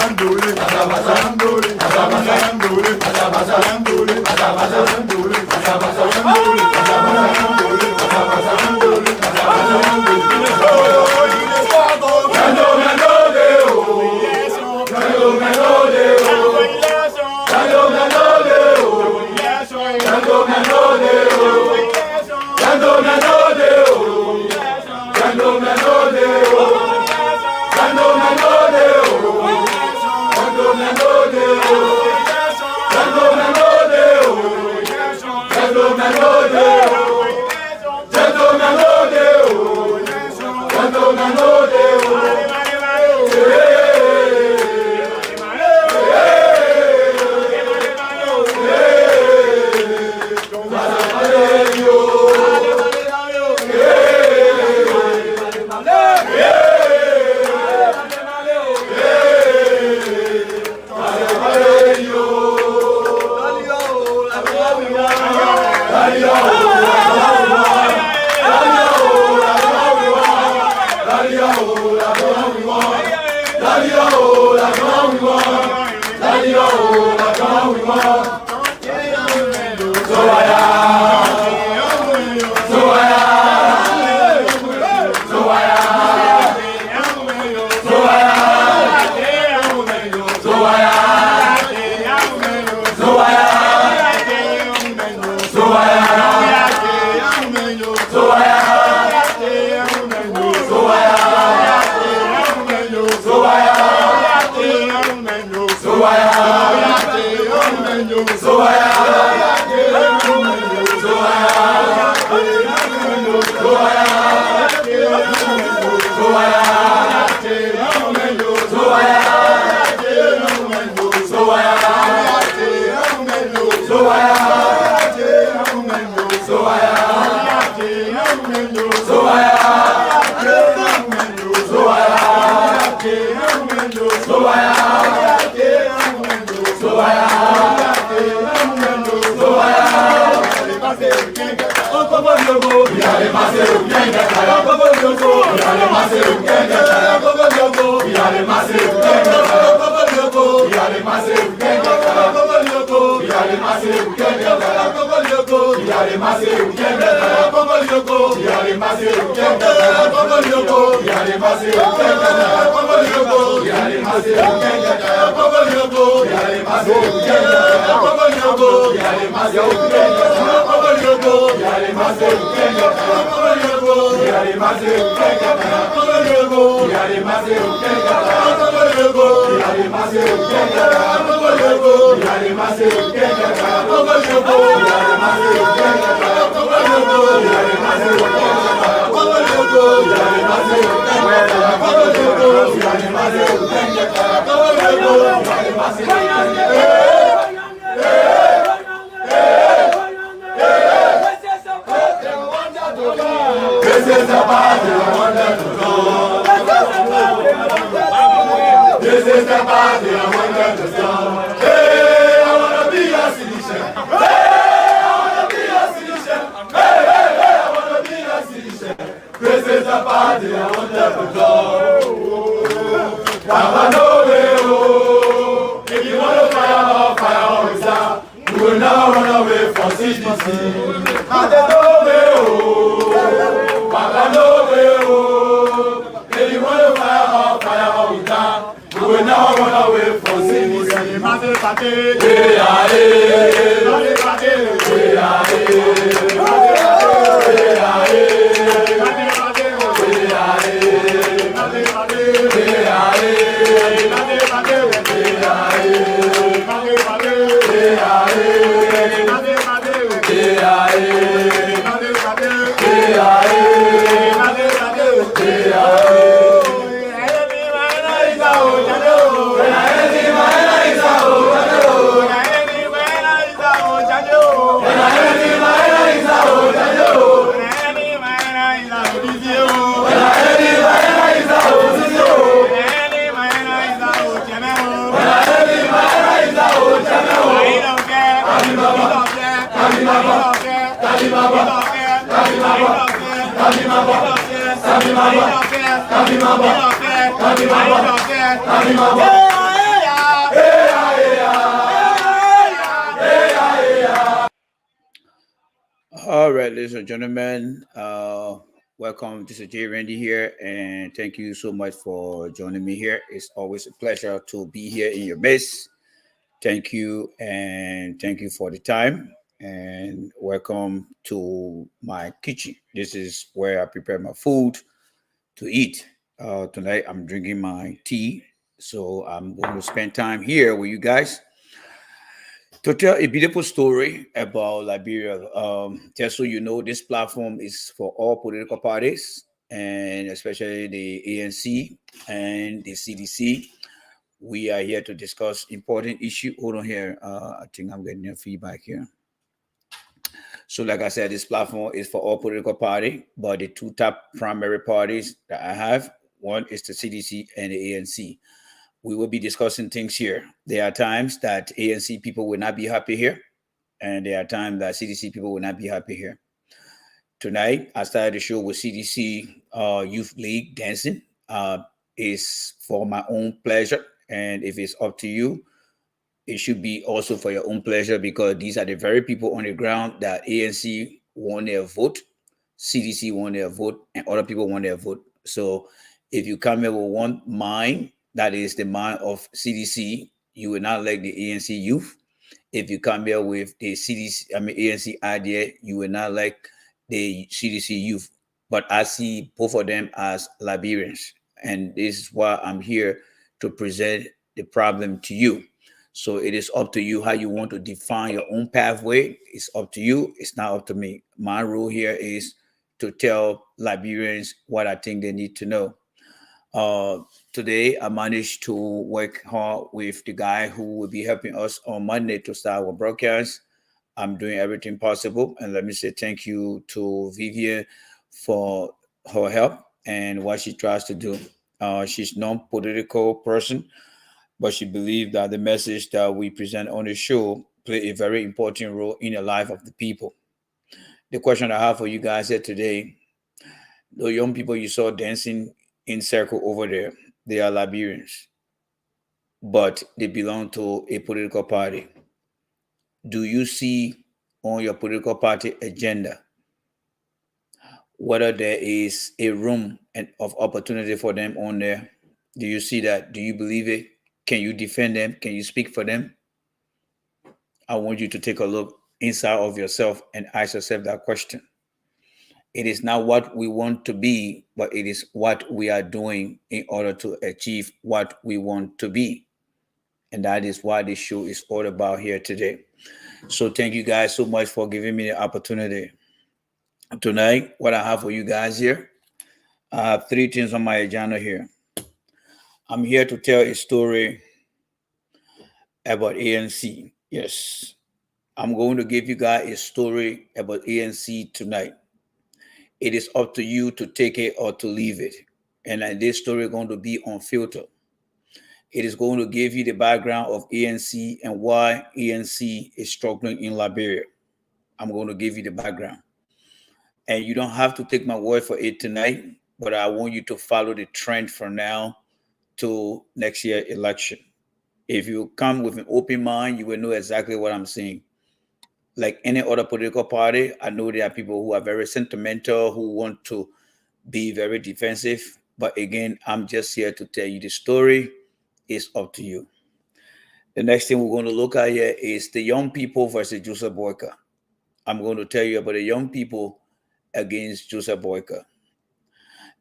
Yandole, Yeah. right, ladies and gentlemen, welcome. This is Jay Randy here, and thank you so much for joining me here. It's always a pleasure to be here in your midst. Thank you, and thank you for the time, and welcome to my kitchen. This is where I prepare my food to eat. Tonight, I'm drinking my tea, so I'm going to spend time here with you guys to tell a beautiful story about Liberia. Just so you know, this platform is for all political parties, and especially the ANC and the CDC. We are here to discuss important issue. Hold on here. I think I'm getting your feedback here. So, like I said, this platform is for all political party, but the two top primary parties that I have, one is the CDC and the ANC. We will be discussing things here. There are times that ANC people will not be happy here, and there are times that CDC people will not be happy here. Tonight, I started the show with CDC Youth League dancing. Is for my own pleasure, and if it's up to you, it should be also for your own pleasure because these are the very people on the ground that ANC want their vote, CDC want their vote, and other people want their vote. So if you come here with one mind, that is the mind of CDC, you will not like the ANC youth. If you come here with the CDC, ANC idea, you will not like the CDC youth. But I see both of them as Liberians. And this is why I'm here to present the problem to you. So it is up to you how you want to define your own pathway. It's up to you. It's not up to me. My role here is to tell Liberians what I think they need to know. Uh, Today, I managed to work hard with the guy who will be helping us on Monday to start our broadcast. I'm doing everything possible. And let me say thank you to Vivian for her help and what she tries to do. She's non-political person, but she believes that the message that we present on the show play a very important role in the life of the people. The question I have for you guys here today, the young people you saw dancing in circle over there, they are Liberians, but they belong to a political party. Do you see on your political party agenda whether there is a room and of opportunity for them on there? Do you see that? Do you believe it? Can you defend them? Can you speak for them? I want you to take a look inside of yourself and ask yourself that question. It is not what we want to be, but it is what we are doing in order to achieve what we want to be. And that is why this show is all about here today. So thank you guys so much for giving me the opportunity. Tonight, what I have for you guys here, I have three things on my agenda here. I'm here to tell a story about ANC. Yes, I'm going to give you guys a story about ANC tonight. It is up to you to take it or to leave it. And this story is going to be unfiltered. It is going to give you the background of ANC and why ANC is struggling in Liberia. I'm going to give you the background. And you don't have to take my word for it tonight, but I want you to follow the trend from now to next year election. If you come with an open mind, you will know exactly what I'm saying. Like any other political party, I know there are people who are very sentimental, who want to be very defensive. But again, I'm just here to tell you the story. It's up to you. The next thing we're going to look at here is the young people versus Joseph Boyka. I'm going to tell you about the young people against Joseph Boyka.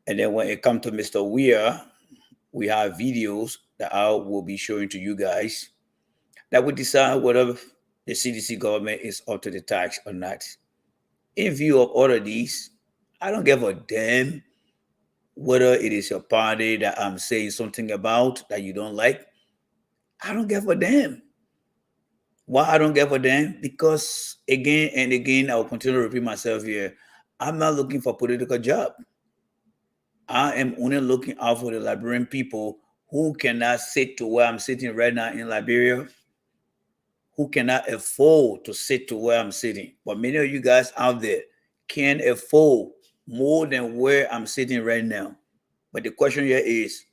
And then when it comes to Mr. Weir, we have videos that I will be showing to you guys that will decide whether the CDC government is up to the task or not. In view of all of these, I don't give a damn whether it is your party that I'm saying something about that you don't like. I don't give a damn. Why I don't give a damn? Because again and again, I will continue to repeat myself here. I'm not looking for a political job. I am only looking out for the Liberian people who cannot sit to where I'm sitting right now in Liberia, who cannot afford to sit to where I'm sitting. But many of you guys out there can afford more than where I'm sitting right now. But the question here is,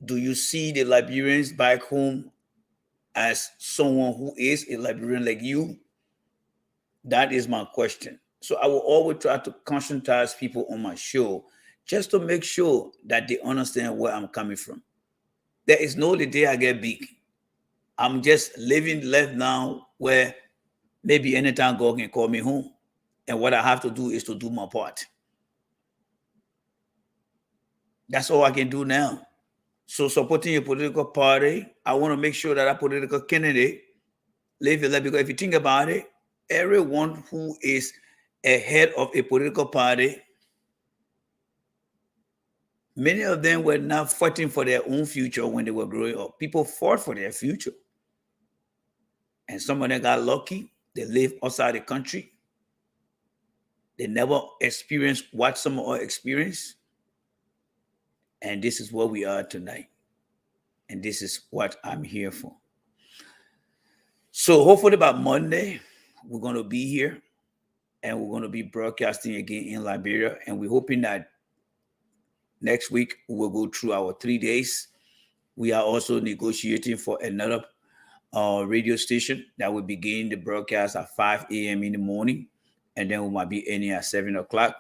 do you see the Liberians back home as someone who is a Liberian like you? That is my question. So I will always try to conscientize people on my show just to make sure that they understand where I'm coming from. There is no the day I get big. I'm just living life now where maybe anytime God can call me home. And what I have to do is to do my part. That's all I can do now. So supporting a political party, I want to make sure that a political candidate live your life. Because if you think about it, everyone who is a head of a political party, many of them were not fighting for their own future when they were growing up. People fought for their future. And some of them got lucky. They live outside the country. They never experienced what some of us experienced. And this is where we are tonight. And this is what I'm here for. So hopefully by Monday, we're going to be here and we're going to be broadcasting again in Liberia. And we're hoping that next week we'll go through our 3 days. We are also negotiating for another radio station that will begin the broadcast at 5 a.m. in the morning. And then we might be ending at 7 o'clock.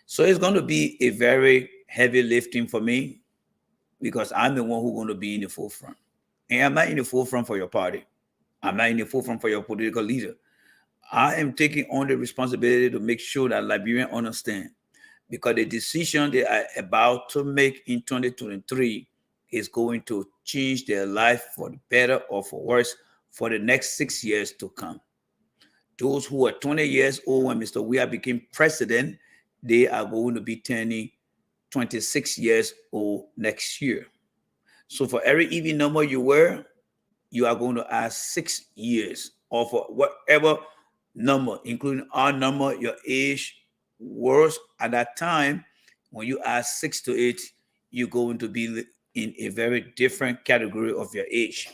So it's going to be a very heavy lifting for me because I'm the one who's going to be in the forefront. And I'm not in the forefront for your party. I'm not in the forefront for your political leader. I am taking on the responsibility to make sure that Liberians understand, because the decision they are about to make in 2023 is going to change their life for the better or for worse for the next 6 years to come. Those who are 20 years old when Mr. Weah became president, they are going to be turning 26 years old next year. So for every even number you wear, you are going to add 6 years, or for whatever number, including our number, your age was at that time. When you add 6 to it, you're going to be in a very different category of your age.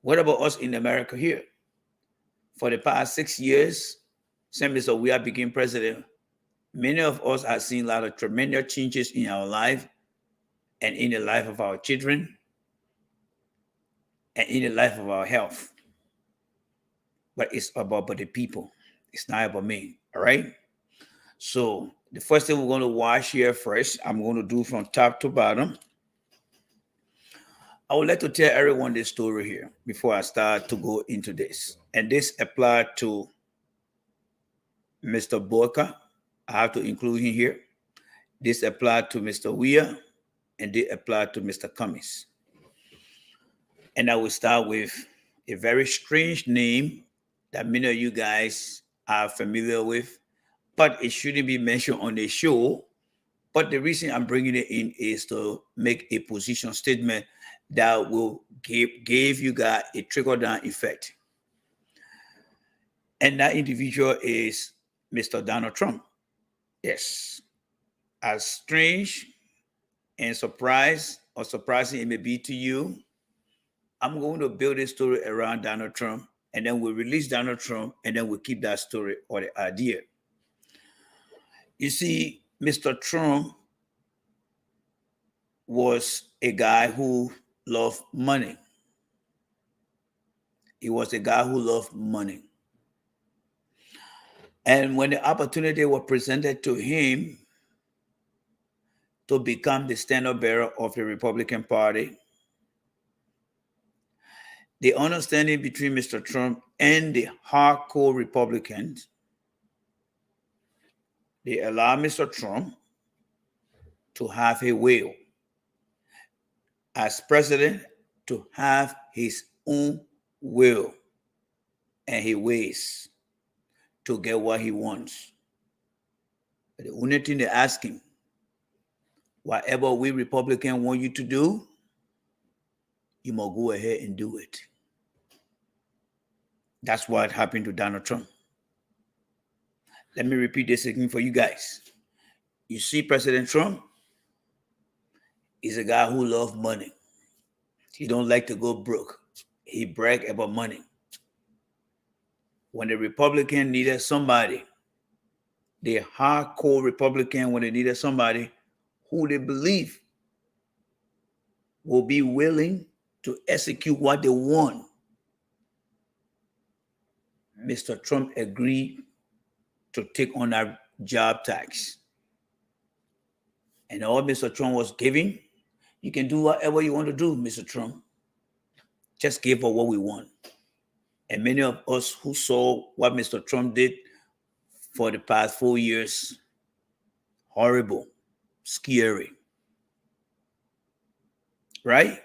What about us in America here? For the past 6 years, since Mr. Weah became president, many of us have seen a lot of tremendous changes in our life and in the life of our children and in the life of our health. But it's about the people. It's not about me, all right? So the first thing we're going to watch here first, I'm going to do from top to bottom. I would like to tell everyone this story here before I start to go into this. And this applies to Mr. Boyka. I have to include him here. This applies to Mr. Weah, and they apply to Mr. Cummings. And I will start with a very strange name that many of you guys are familiar with, but it shouldn't be mentioned on the show. But the reason I'm bringing it in is to make a position statement that will give you guys a trickle-down effect. And that individual is Mr. Donald Trump. Yes. As strange and surprising it may be to you, I'm going to build a story around Donald Trump, and then we'll release Donald Trump, and then we'll keep that story or the idea. You see, Mr. Trump was a guy who loved money. He was a guy who loved money. And when the opportunity was presented to him to become the standard bearer of the Republican Party, the understanding between Mr. Trump and the hardcore Republicans, they allow Mr. Trump to have a will as president, to have his own will and his ways to get what he wants. But the only thing they ask him, whatever we Republicans want you to do, you must go ahead and do it. That's what happened to Donald Trump. Let me repeat this again for you guys. You see, President Trump is a guy who loves money. He don't like to go broke. He brag about money. When the Republican needed somebody, the hardcore Republican, when they needed somebody who they believe will be willing to execute what they want, Mr. Trump agreed to take on that job tax. And all Mr. Trump was giving, you can do whatever you want to do, Mr. Trump. Just give us what we want. And many of us who saw what Mr. Trump did for the past 4 years, horrible, scary, right?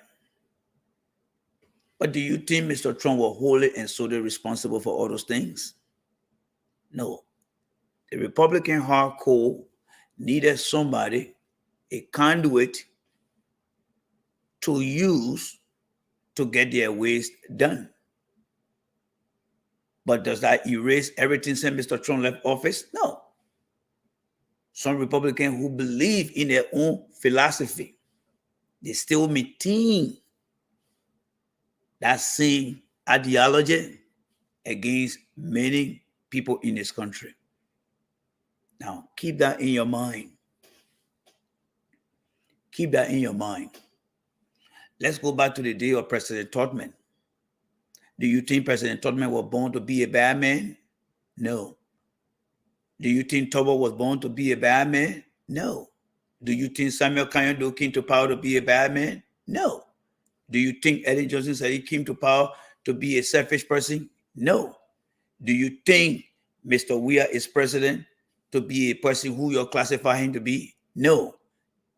But do you think Mr. Trump was wholly and solely responsible for all those things? No. The Republican hardcore needed somebody, a conduit, to use to get their ways done. But does that erase everything since Mr. Trump left office? No. Some Republicans who believe in their own philosophy, they still maintain that same ideology against many people in this country. Now, keep that in your mind. Keep that in your mind. Let's go back to the day of President Tubman. Do you think President Tubman was born to be a bad man? No. Do you think Tubman was born to be a bad man? No. Do you think Samuel Kanyado came to power to be a bad man? No. Do you think Ellen Johnson said he came to power to be a selfish person? No. Do you think Mr. Weah is president to be a person who you're classifying him to be? No.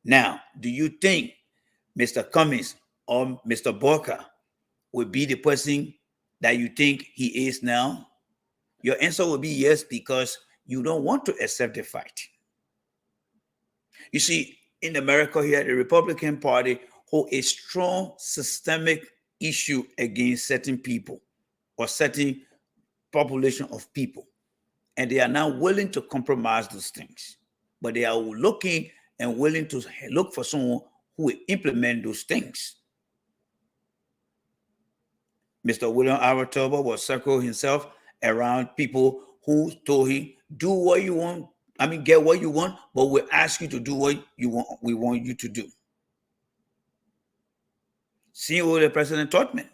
Now, do you think Mr. Cummings or Mr. Borka would be the person that you think he is now? Your answer will be yes, because you don't want to accept the fact. You see, in America here, the Republican Party holds a strong systemic issue against certain people or certain population of people. And they are now willing to compromise those things. But they are looking and willing to look for someone who will implement those things. Mr. William R. Tubman will circle himself around people who told him, do what you want. I mean, get what you want, but we'll ask you to do what you want. We want you to do. Same with the President Tubman.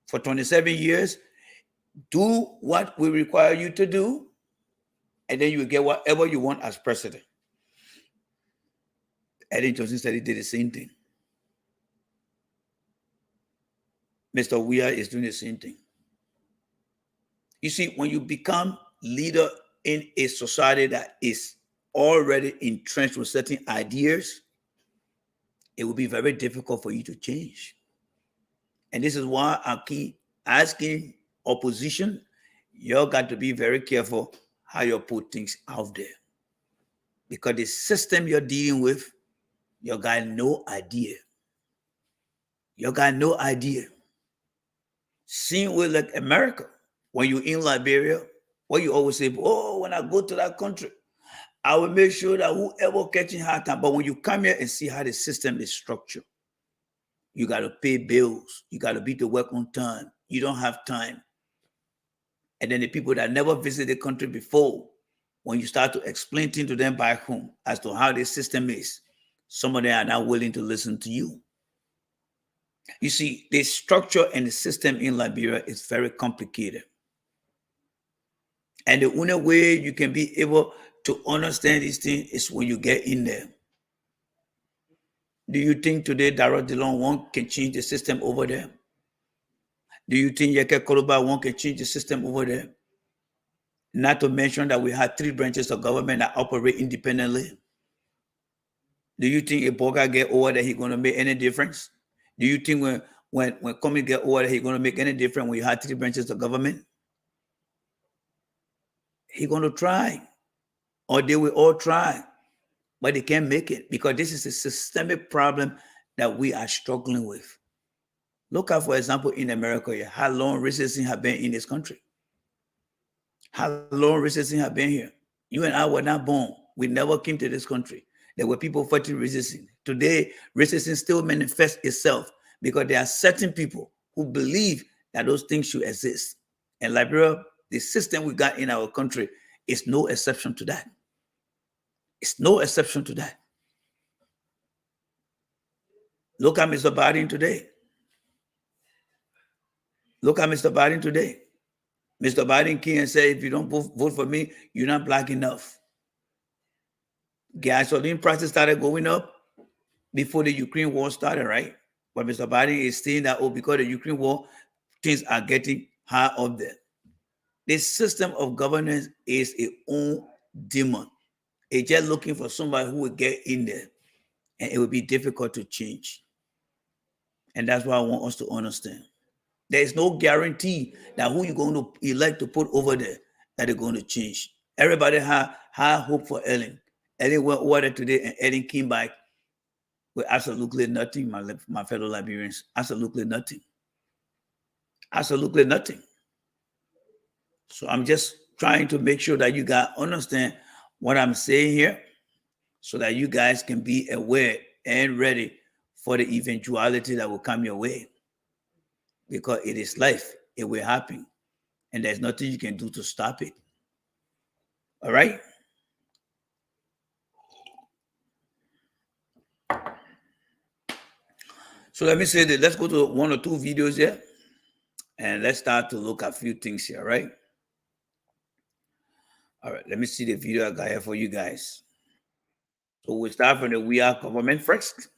For 27 years, do what we require you to do, and then you will get whatever you want as president. Ellen Johnson said he did the same thing. Mr. Weah is doing the same thing. You see, when you become leader in a society that is already entrenched with certain ideas, it will be very difficult for you to change. And this is why I keep asking opposition, y'all got to be very careful how you put things out there. Because the system you're dealing with, you got no idea. You got no idea. Same with like America. When you're in Liberia, what you always say, oh, when I go to that country, I will make sure that whoever catching hard time. But when you come here and see how the system is structured, you got to pay bills. You got to be to work on time. You don't have time. And then the people that never visited the country before, when you start to explain things to them back home as to how the system is, some of them are not willing to listen to you. You see, the structure and the system in Liberia is very complicated. And the only way you can be able to understand these things is when you get in there. Do you think today Darrell Dillon one can change the system over there? Do you think Yeke Koloba one can change the system over there? Not to mention that we have 3 branches of government that operate independently. Do you think if Boga get over there, he's going to make any difference? Do you think when Cummings get over there, he's going to make any difference when you have 3 branches of government? He's going to try, or they will all try, but they can't make it because this is a systemic problem that we are struggling with. Look at, for example, in America, how long racism has been in this country. How long racism has been here. You and I were not born. We never came to this country. There were people fighting racism. Today, racism still manifests itself because there are certain people who believe that those things should exist. And Liberia, the system we got in our country is no exception to that. It's no exception to that. Look at Mr. Biden today. Look at Mr. Biden today. Mr. Biden came and said, if you don't vote for me, you're not black enough. Gasoline prices started going up before the Ukraine war started, right? But Mr. Biden is saying that, oh, because of the Ukraine war, things are getting high up there. This system of governance is its own demon. It's just looking for somebody who will get in there, and it will be difficult to change. And that's what I want us to understand. There is no guarantee that who you're going to elect to put over there that they're going to change. Everybody had high hope for Ellen. Ellen went over there today, and Ellen came back with absolutely nothing, my fellow Liberians. Absolutely nothing. Absolutely nothing. So I'm just trying to make sure that you guys understand what I'm saying here so that you guys can be aware and ready for the eventuality that will come your way. Because it is life. It will happen. And there's nothing you can do to stop it. All right? So let me say that. Let's go to one or two videos here. And let's start to look at a few things here, right? All right, let me see the video I got here for you guys. So we'll start from the Weah'S government first.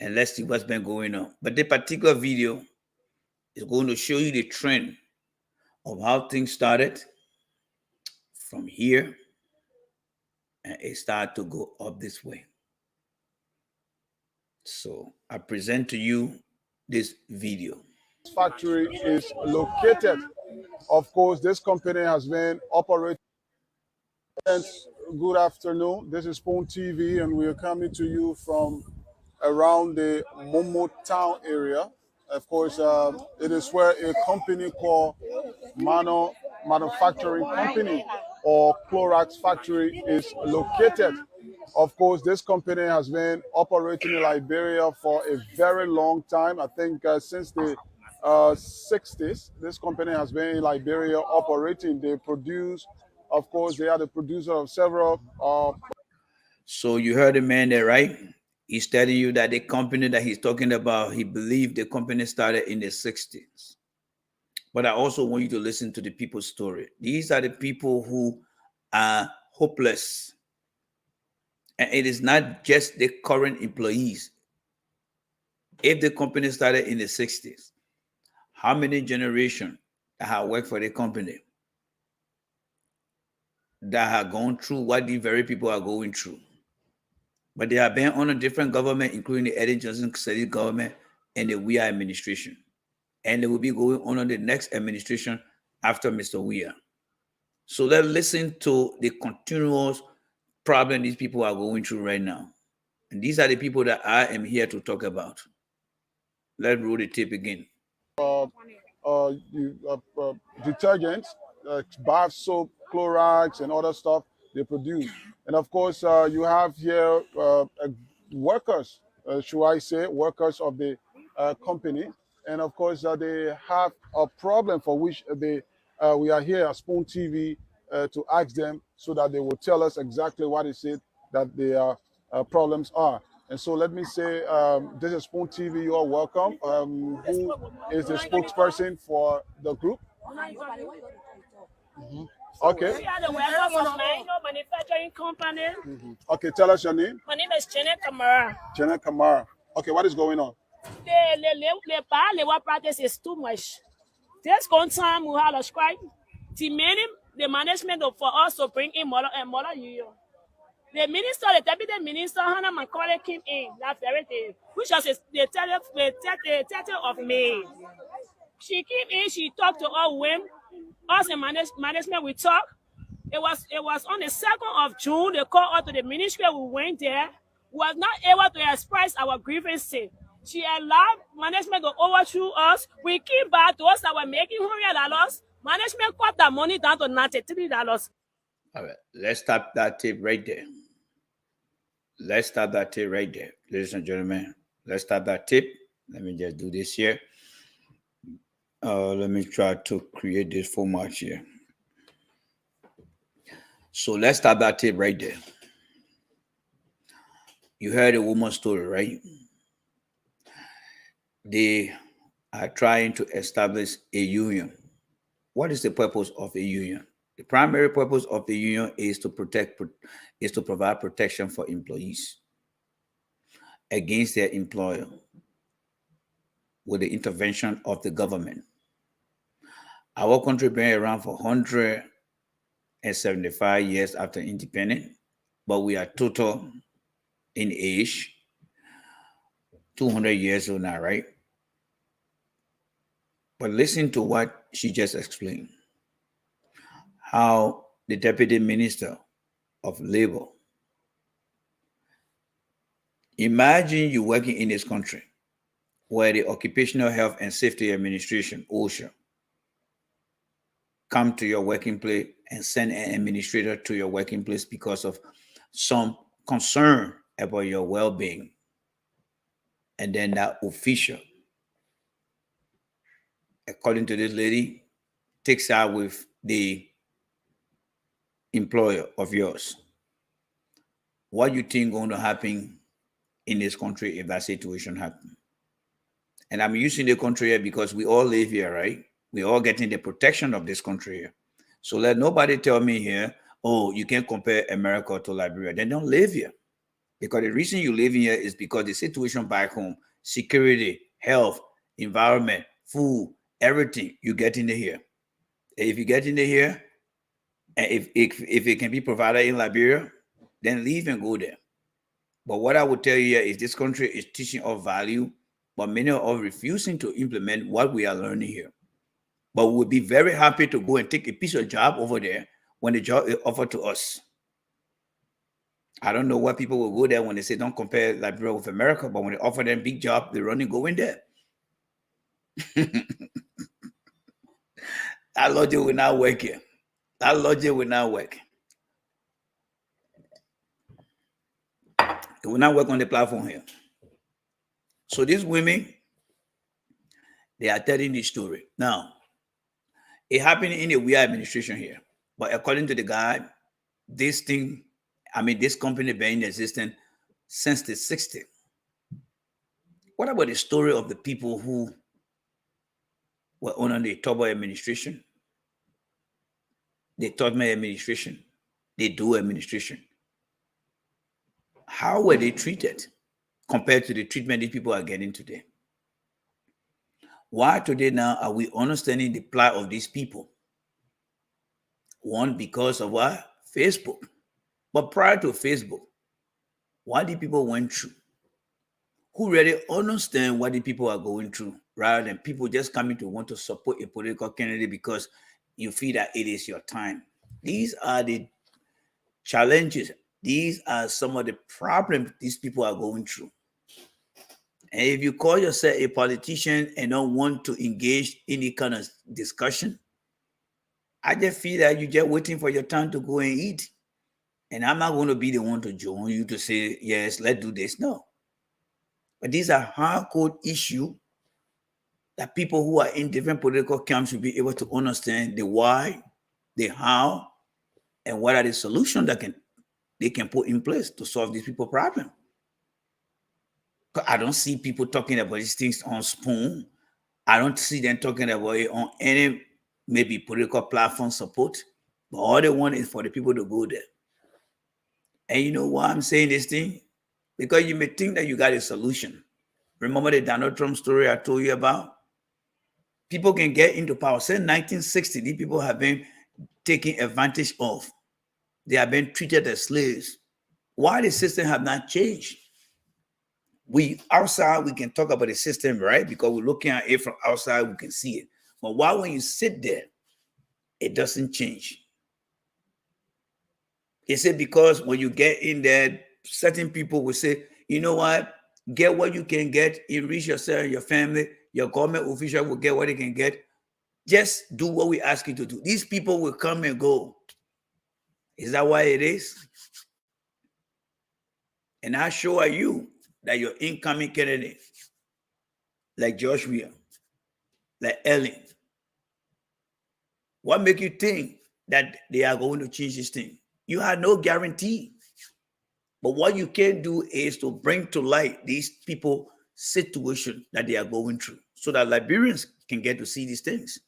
And let's see what's been going on. But the particular video is going to show you the trend of how things started from here. And it started to go up this way. So I present to you this video. Factory is located. Of course, this company has been operating. Good afternoon. This is Spoon TV, and we are coming to you from around the Momo town area. Of course, it is where a company called Manufacturing Company or Clorox Factory is located. Of course, this company has been operating in Liberia for a very long time. I think since the 60s, this company has been in Liberia operating. They produce, of course, they are the producer of several. So you heard the man there, right? He's telling you that the company that he's talking about, he believed the company started in the 60s. But I also want you to listen to the people's story. These are the people who are hopeless. And it is not just the current employees. If the company started in the 60s, how many generations that have worked for the company that have gone through what these very people are going through? But they have been on a different government, including the Eddie Johnson City government and the Weah administration. And they will be going on the next administration after Mr. Weah. So let's listen to the continuous problem these people are going through right now. And these are the people that I am here to talk about. Let's roll the tape again. Detergents, bath soap, Clorox, and other stuff they produce. And of course, you have here workers, should I say, workers of the company. And of course, they have a problem for which we are here at Spoon TV to ask them so that they will tell us exactly what is it that their problems are. And so let me say, this is Spoon TV. You are welcome. Who is the spokesperson for the group? Okay. We are the warehouse of manufacturing company. Okay, tell us your name. My name is Janet Kamara. Janet Kamara. Okay, what is going on? The practice is too much. This time we have a strike. The management for us to bring in Mother and Mother Union. The minister, the deputy minister, Hannah Macaulay came in that very day, which was the 30th of May. She came in, she talked to all women, us and management, we talked. It was on the 2nd of June, they called us to the ministry, we went there. We was not able to express our grievances. She allowed management to overthrow us. We came back to us that were making $100. Management cut that money down to $93. All right, let's stop that tape right there. Let's stop that tape right there, ladies and gentlemen. Let's stop that tape. Let me just do this here. Let me try to create this format here. So let's stop that tape right there. You heard a woman's story, right? They are trying to establish a union. what is the purpose of a union? The primary purpose of the union is to provide protection for employees against their employer with the intervention of the government. Our country been around for 175 years after independence, but we are total in age, 200 years old now, right? But listen to what she just explained. How the Deputy Minister of Labor, imagine you working in this country where the Occupational Health and Safety Administration, OSHA, come to your working place and send an administrator to your working place because of some concern about your well-being. And then that official, according to this lady, takes out with the employer of yours. What you think going to happen in this country if that situation happens? And I'm using the country here because we all live here, right? We all getting the protection of this country here. So let nobody tell me here, oh, you can't compare America to Liberia. They don't live here. Because the reason you live here is because the situation back home, security, health, environment, food, everything, you get in here. If you get in here, and if it can be provided in Liberia, then leave and go there. But what I would tell you here is this country is teaching us value, but many are all refusing to implement what we are learning here. But we'll be very happy to go and take a piece of job over there when the job is offered to us. I don't know why people will go there when they say don't compare Liberia with America, but when they offer them big job, they run and go in there. That logic will not work here. That logic will not work. It will not work on the platform here. So these women, they are telling this story. Now, it happened in the Weah'S administration here. But according to the guy, this company been in existence since the 60s. What about the story of the people who were under the Tobo administration, the Todman administration, the Do administration? How were they treated compared to the treatment these people are getting today? Why today now are we understanding the plight of these people? One, because of what? Facebook. But prior to Facebook, what the people went through? Who really understand what the people are going through, rather than people just coming to want to support a political candidate because you feel that it is your time? These are the challenges. These are some of the problems these people are going through. And if you call yourself a politician and don't want to engage in any kind of discussion, I just feel that you're just waiting for your time to go and eat. And I'm not going to be the one to join you to say, yes, let's do this. No. But these are hardcore issues that people who are in different political camps should be able to understand the why, the how, and what are the solutions that they can put in place to solve these people's problem. I don't see people talking about these things on Spoon. I don't see them talking about it on any maybe political platform support. But all they want is for the people to go there. And you know why I'm saying this thing? Because you may think that you got a solution. Remember the Donald Trump story I told you about? People can get into power. Since 1960, these people have been taken advantage of. They have been treated as slaves. Why the system have not changed? We outside, we can talk about the system, right? Because we're looking at it from outside, we can see it. But why when you sit there, it doesn't change? They say because when you get in there, certain people will say, you know what? Get what you can get, enrich yourself and your family. Your government official will get what they can get. Just do what we ask you to do. These people will come and go. Is that why it is? And I show you that your incoming candidate, like Joshua, like Ellen, what make you think that they are going to change this thing? You have no guarantee. But what you can do is to bring to light these people situation that they are going through so that Liberians can get to see these things.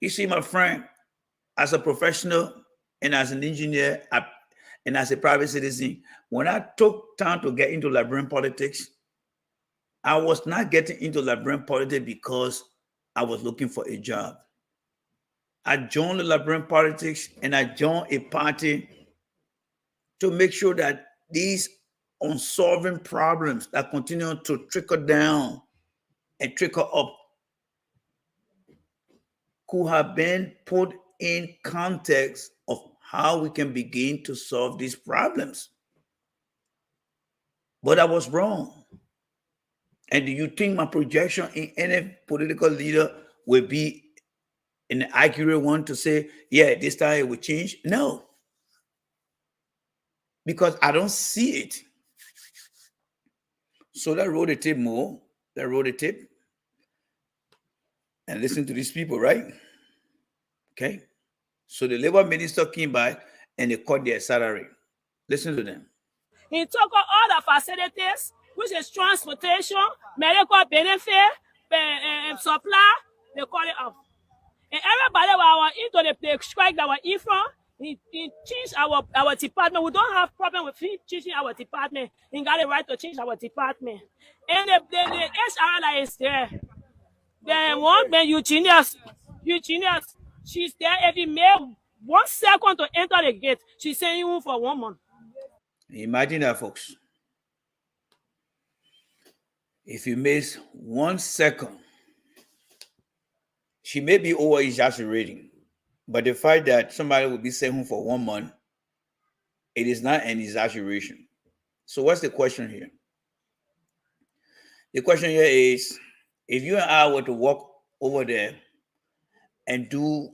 You see, my friend, as a professional and as an engineer and as a private citizen, when I took time to get into Liberian politics, I was not getting into Liberian politics because I was looking for a job. I joined the Liberian politics and I joined a party to make sure that these unsolving problems that continue to trickle down and trickle up could have been put in context of how we can begin to solve these problems. But I was wrong. And do you think my projection in any political leader will be an accurate one to say, yeah, this time it will change? No, because I don't see it. So let's roll the tape more. Let's roll the tape and listen to these people, right? Okay. So the labor minister came back and they cut their salary. Listen to them. He took all the facilities, which is transportation, medical benefit, supply, they call it off. And everybody was into the strike that was in from. He changed our department. We don't have problem with him changing our department. He got the right to change our department. And the HR that is there, the one man, Eugenius, she's there every May, 1 second to enter the gate. She's saying you for 1 month. Imagine that, folks. If you miss 1 second, she may be over exaggerating, but the fact that somebody will be sent home for 1 month, it is not an exaggeration. So what's the question here? The question here is, if you and I were to walk over there and do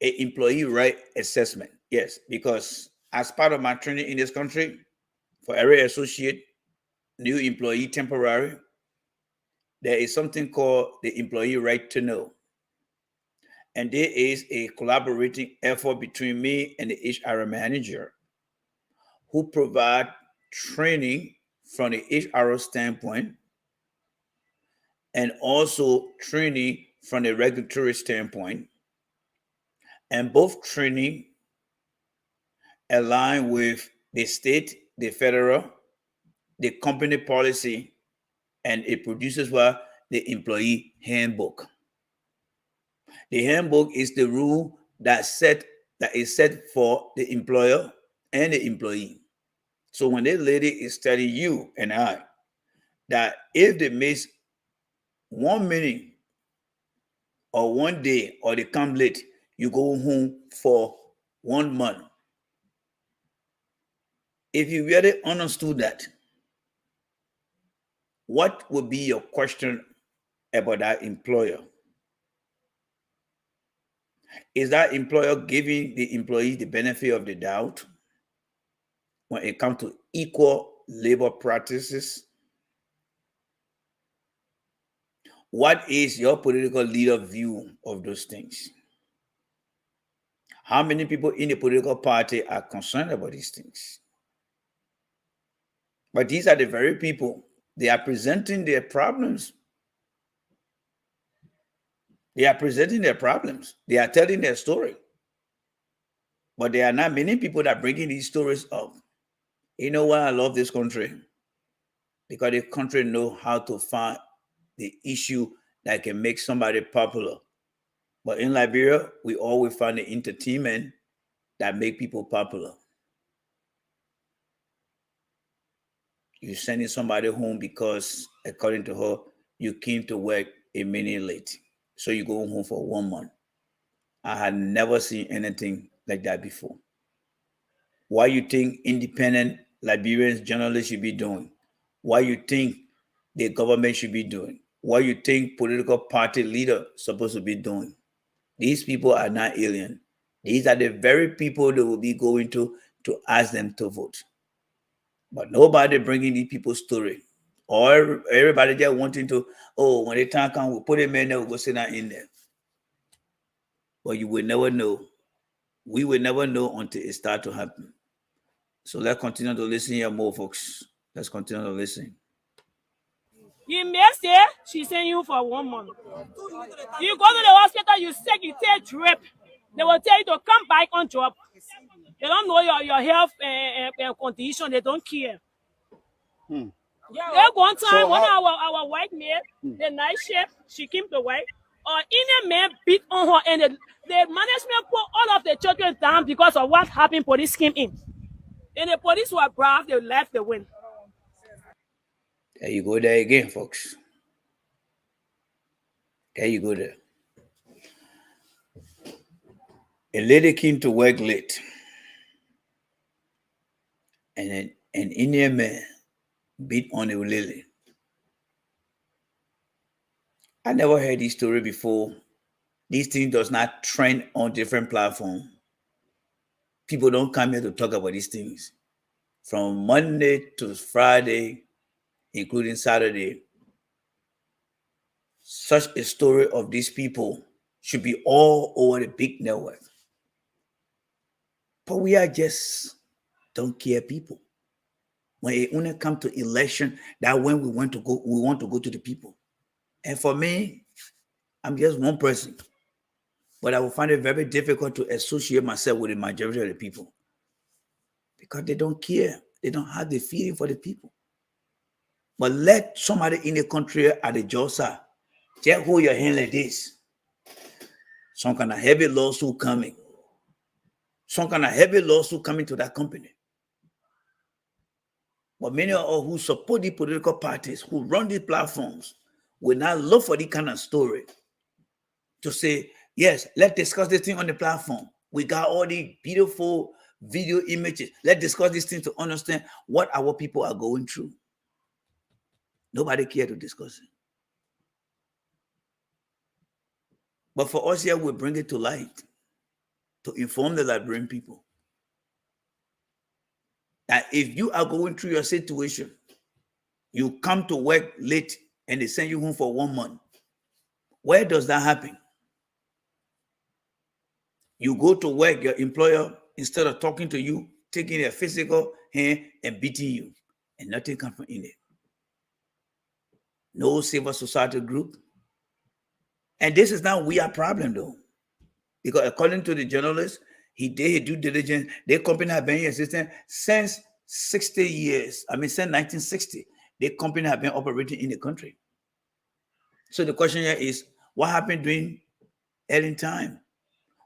an employee right assessment, yes, because as part of my training in this country, for every associate, new employee, temporary, there is something called the employee right to know. And there is a collaborating effort between me and the HR manager who provide training from the HR standpoint and also training from the regulatory standpoint. And both training align with the state, the federal, the company policy, and it produces what? The employee handbook. The handbook is the rule that is set for the employer and the employee. So when this lady is telling you and I that if they miss 1 minute or 1 day or they come late, you go home for 1 month. If you really understood that, what would be your question about that employer? Is that employer giving the employee the benefit of the doubt when it comes to equal labor practices? What is your political leader view of those things? How many people in the political party are concerned about these things? But these are the very people, they are presenting their problems. They are presenting their problems. They are telling their story. But there are not many people that are bringing these stories up. You know why I love this country? Because the country knows how to find the issue that can make somebody popular. But in Liberia, we always find the entertainment that make people popular. You're sending somebody home because, according to her, you came to work a minute late. So you go home for 1 month. I had never seen anything like that before. Why you think independent Liberian journalists should be doing? Why you think the government should be doing? What you think political party leader supposed to be doing? These people are not alien. These are the very people that will be going to ask them to vote. But nobody bringing these people's story. Or everybody just wanting to, oh, when the time comes, we'll put him in there, we'll go sit down in there. But you will never know. We will never know until it starts to happen. So let's continue to listen here more, folks. Let's continue to listen. You maid say she send you for 1 month. You go to the hospital, you sick, you take drip. They will tell you to come back on job. They don't know your health condition. They don't care. There one time, So one of how? our white maid, the night shift, she came to work. Indian man beat on her, and the management put all of the children down because of what happened. Police came in, and the police were brave. They left the win. There you go there again, folks. There you go there. A lady came to work late, and an Indian man beat on a lady. I never heard this story before. This thing does not trend on different platforms. People don't come here to talk about these things. From Monday to Friday, including Saturday, such a story of these people should be all over the big network. But we are just don't care people. When it comes to election, that's when we want to go to the people. And for me, I'm just one person. But I will find it very difficult to associate myself with the majority of the people. Because they don't care. They don't have the feeling for the people. But let somebody in the country at the JOSA just hold your hand like this. Some kind of heavy lawsuit coming. Some kind of heavy lawsuit coming to that company. But many of us who support the political parties, who run these platforms, will not look for this kind of story to say, yes, let's discuss this thing on the platform. We got all the beautiful video images. Let's discuss this thing to understand what our people are going through. Nobody cares to discuss it. But for us here, we bring it to light to inform the Liberian people that if you are going through your situation, you come to work late and they send you home for 1 month. Where does that happen? You go to work, your employer, instead of talking to you, taking a physical hand and beating you, and nothing comes from in it. No civil society group. And this is not we are problem though. Because according to the journalist, he did his due diligence. Their company have been in existence since 60 years. Since 1960. Their company have been operating in the country. So the question here is, what happened during Ellen time?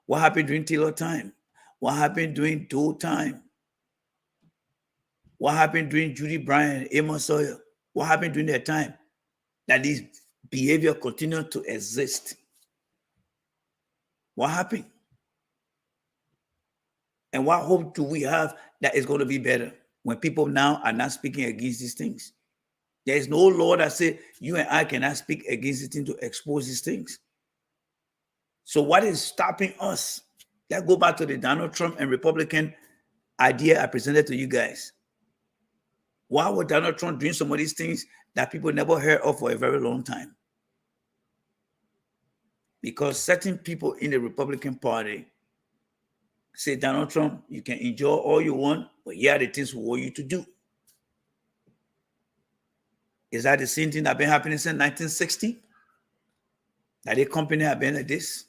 What happened during Taylor time? What happened during Doe time? What happened during Judy Bryan, Amos Sawyer? What happened during that time that this behavior continued to exist? What happened? And what hope do we have that it's going to be better when people now are not speaking against these things? There is no law that says you and I cannot speak against these things to expose these things. So what is stopping us? Let's go back to the Donald Trump and Republican idea I presented to you guys. Why was Donald Trump doing some of these things that people never heard of for a very long time? Because certain people in the Republican Party say, Donald Trump, you can enjoy all you want, but here are the things we want you to do. Is that the same thing that been happening since 1960? That the company have been like this?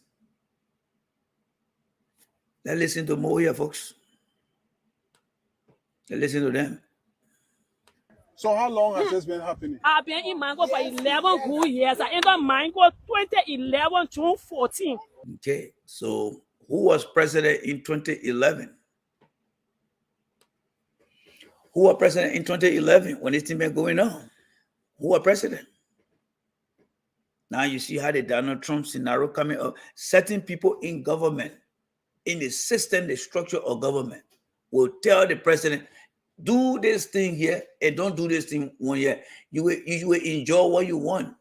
Let's listen to more here, folks. Let's listen to them. So how long has this been happening? I've been in Mango for 11 good years. I entered Mango 2011, June 14. Okay, so who was president in 2011? Who was president in 2011 when this thing been going on? Who was president? Now you see how the Donald Trump scenario coming up. Certain people in government, in the system, the structure of government, will tell the president, do this thing here and don't do this thing one year. You will enjoy what you want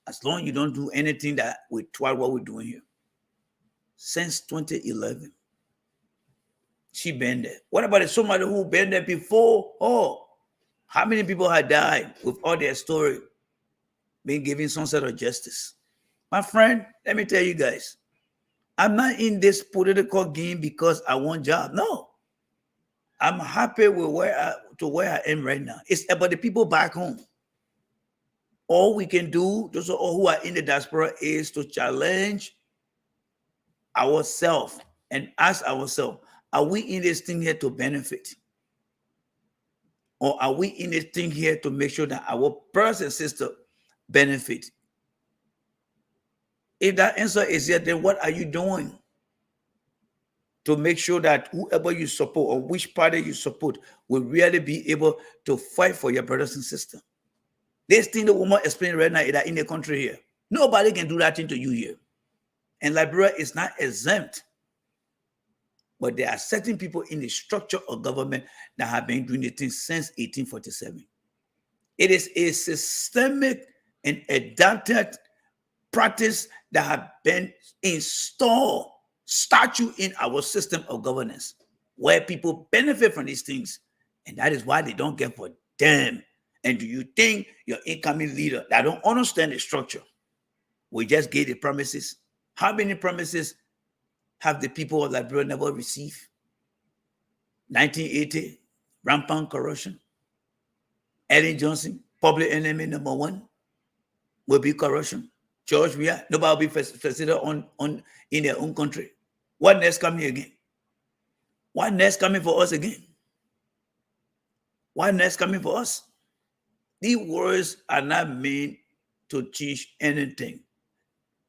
as long as you don't do anything that will thwart what we're doing here. Since 2011, she been there. What about somebody who been there before? Oh, how many people had died with all their story being given some sort of justice? My friend, let me tell you guys, I'm not in this political game because I want job. No. I'm happy with where I am right now. It's about the people back home. All we can do, those all who are in the diaspora, is to challenge ourselves and ask ourselves, are we in this thing here to benefit? Or are we in this thing here to make sure that our brothers and sisters benefit? If that answer is yes, then what are you doing to make sure that whoever you support or which party you support will really be able to fight for your brothers and sisters? This thing the woman explained right now is that in the country here, nobody can do that thing to you here. And Liberia is not exempt. But there are certain people in the structure of government that have been doing the thing since 1847. It is a systemic and adapted practice that have been installed, statute in our system of governance, where people benefit from these things, and that is why they don't get for them. And do you think your incoming leader that don't understand the structure will just give the promises? How many promises have the people of Liberia never received? 1980, rampant corruption. Ellen Johnson, public enemy number one, will be corruption. George Weah, nobody will be facilitated on in their own country. What next coming again? What next coming for us again? What next coming for us? These words are not meant to teach anything.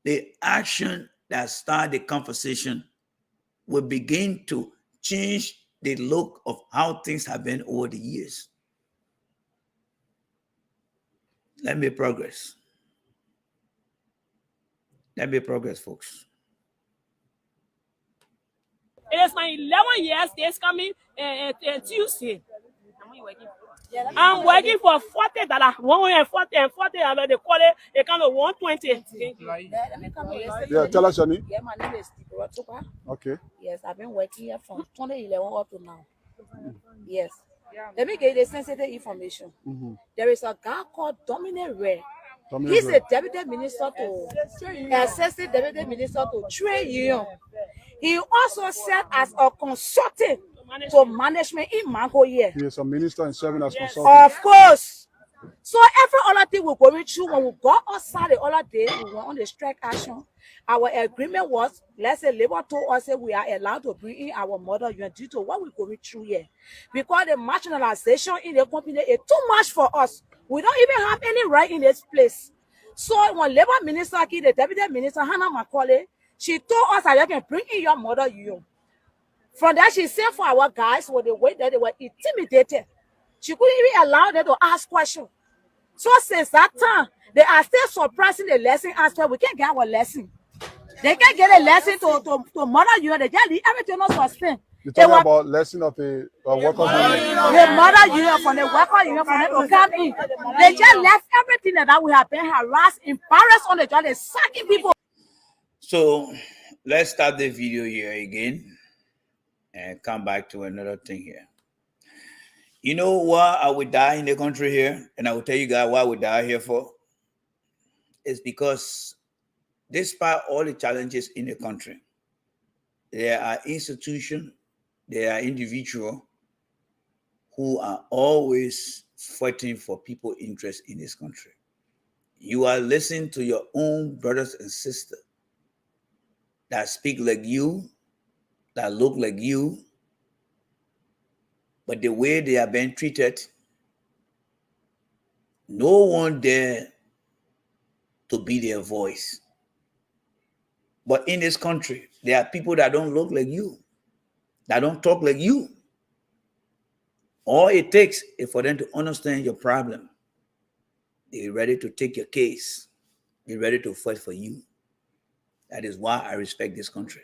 The action that start the conversation will begin to change the look of how things have been over the years. Let me progress. Let me progress, folks. It is my 11 years days coming Tuesday. I'm working for $40, $140, they call it a kind of 120. Yeah, tell us your name. Yeah, my name is Liberia. Okay. Yes, I've been working here from 2011 up to now. Yes. Let me give you the sensitive information. There is a guy called Dominic Ray. He's a deputy minister to assistant deputy minister to trade union. He also served as a consultant to management in Mango here. He is a minister and serving as consultant. Of course. So every other thing we're going through, when we got outside the other day, we were on the strike action. Our agreement was, let's say, Labor told us that we are allowed to bring in our mother union due to what we're going through here. Because the marginalization in the company is too much for us. We don't even have any right in this place. So when Labor Minister, the Deputy Minister, Hannah Macaulay, she told us that you can bring in your mother union. From that, she said for our guys, with the way that they were intimidated, she couldn't even allow them to ask questions. So since that time, they are still suppressing the lesson aspect. We can't get our lesson. They can't get a lesson to mother union. They just leave everything on suspend. You're talking about lesson of the workers' union. The mother union from the worker union for them to come in. They just left everything that we have been harassed, embarrassed on the job. They're sacking people. So let's start the video here again and come back to another thing here. You know why I would die in the country here? And I will tell you guys why I would die here for. It's because despite all the challenges in the country, there are institutions, there are individuals who are always fighting for people's interest in this country. You are listening to your own brothers and sisters that speak like you, that look like you, but the way they are being treated, no one dare to be their voice. But in this country, there are people that don't look like you, that don't talk like you. All it takes is for them to understand your problem. They're ready to take your case. They're ready to fight for you. That is why I respect this country.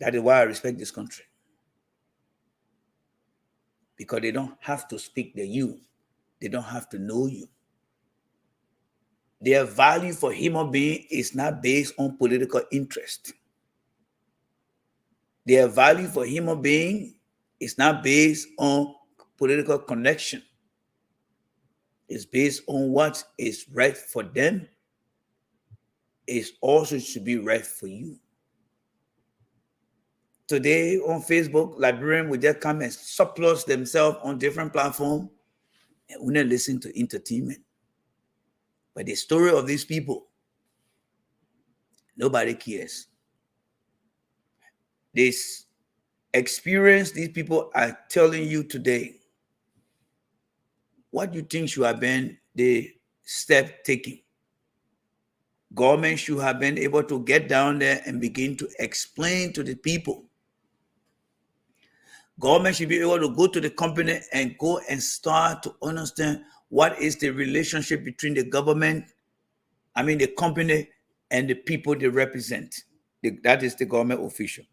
That is why I respect this country. Because they don't have to speak to you. They don't have to know you. Their value for human being is not based on political interest. Their value for human being is not based on political connection. It's based on what is right for them. It also should be right for you. Today on Facebook, Liberians will just come and surplus themselves on different platforms and we not listen to entertainment. But the story of these people, nobody cares. This experience these people are telling you today, what do you think should have been the step taken? Government should have been able to get down there and begin to explain to the people. Government should be able to go to the company and go and start to understand what is the relationship between the government, the company, and the people they represent. That is the government official.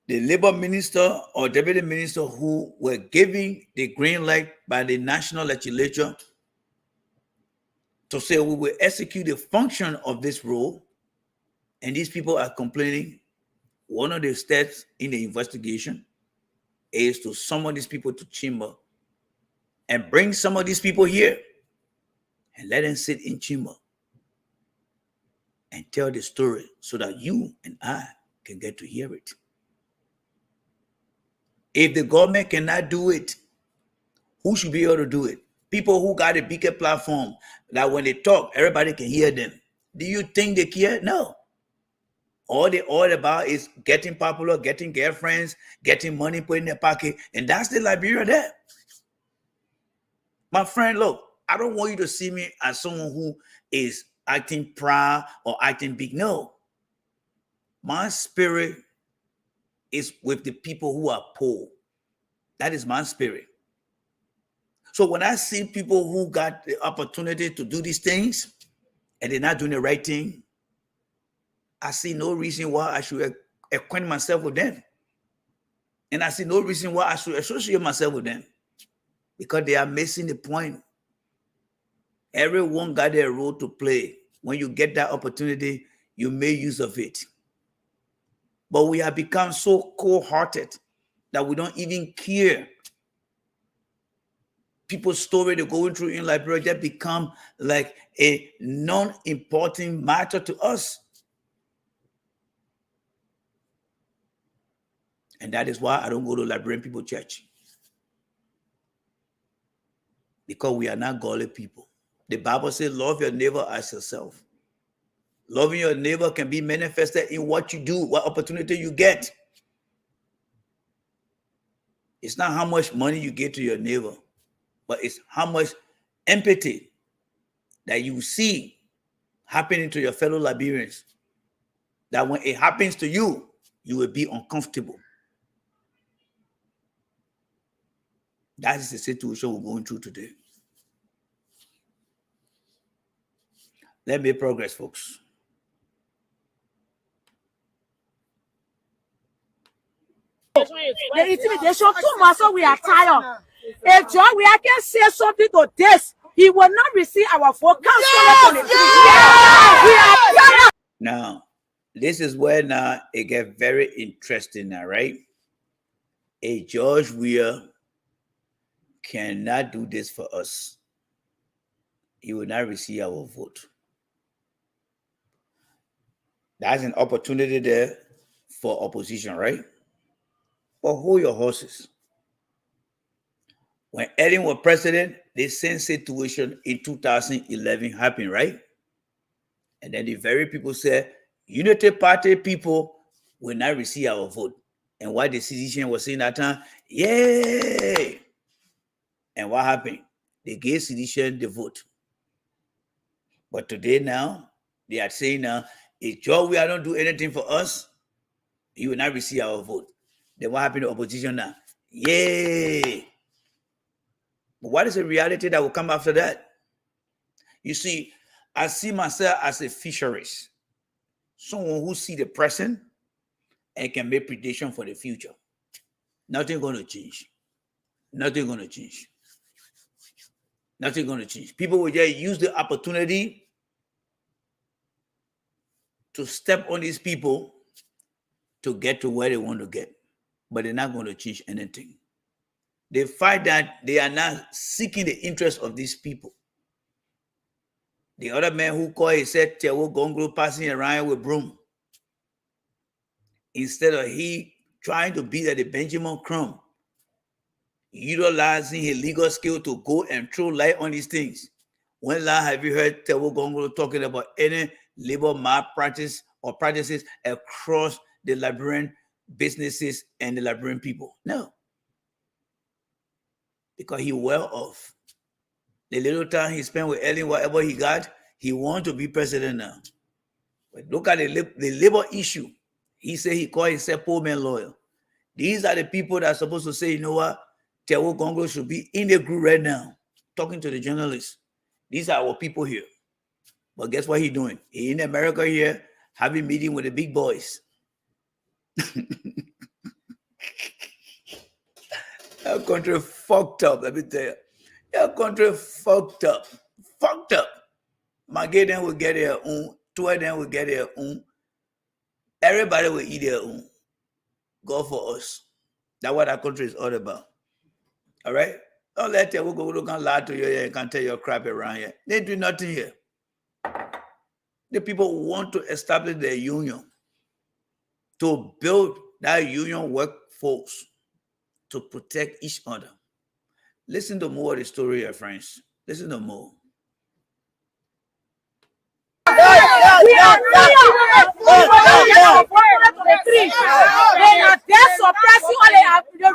The labor minister or deputy minister who were giving the green light by the national legislature to say we will execute the function of this role, and these people are complaining. One of the steps in the investigation is to summon these people to chamber and bring some of these people here and let them sit in chamber and tell the story so that you and I can get to hear it. If the government cannot do it, who should be able to do it? People who got a bigger platform that when they talk, everybody can hear them. Do you think they care? No. All they all about is getting popular, getting girlfriends, getting money put in their pocket, and that's the Liberia there. My friend, look, I don't want you to see me as someone who is acting proud or acting big. No. My spirit is with the people who are poor. That is my spirit. So when I see people who got the opportunity to do these things and they're not doing the right thing, I see no reason why I should acquaint myself with them. And I see no reason why I should associate myself with them, because they are missing the point. Everyone got their role to play. When you get that opportunity, you make use of it. But we have become so cold-hearted that we don't even care. People's story they're going through in Liberia just become like a non-important matter to us. And that is why I don't go to Liberian people church. Because we are not godly people. The Bible says, love your neighbor as yourself. Loving your neighbor can be manifested in what you do, what opportunity you get. It's not how much money you get to your neighbor, but it's how much empathy that you see happening to your fellow Liberians. That when it happens to you, you will be uncomfortable. That is the situation we're going through today. Let's make progress, folks. The intimidation too much, so we are tired. If John we can say something to this, he will not receive our vote. Now, this is where now it gets very interesting now, right? A George Weah cannot do this for us. He will not receive our vote. That's an opportunity there for opposition, right? But hold your horses. When Eden was president, the same situation in 2011 happened, right? And then the very people said, Unity Party people will not receive our vote. And why the citizen was saying that time, yay! And what happened? They gave citizen the vote. But today now, they are saying now, if Joe we don't do anything for us, you will not receive our vote. Then what happened to opposition now? Yay! But what is the reality that will come after that? You see, I see myself as a fisherist, someone who see the present and can make prediction for the future. Nothing going to change. Nothing going to change. Nothing going to change. People will just use the opportunity to step on these people to get to where they want to get. But they're not going to change anything. They find that they are not seeking the interest of these people. The other man who called, he said, Tewo Gongro passing around with broom. Instead of he trying to be like the Benjamin Crumb, utilizing his legal skill to go and throw light on these things. When last have you heard Tewo Gongolo talking about any labor malpractice or practices across the Liberian businesses and the Liberian people? No. Because he well off. The little time he spent with Ellen, whatever he got, he want to be president now. But look at the labor issue. He said he called himself poor man lawyer. These are the people that are supposed to say, you know what, Tewo Gongolo should be in the group right now, talking to the journalists. These are our people here. But guess what he's doing? He in America here, having meeting with the big boys. Our country fucked up, let me tell you. Our country fucked up. Fucked up. Magay then will get their own. Two of them will get their own. Everybody will eat their own. God for us. That's what our country is all about. All right? Don't let them go and lie to you and can tell your crap around here. They do nothing here. The people want to establish their union, to build that union workforce, to protect each other. Listen to more of the story, your friends. Listen to more. We are They are there suppressing all they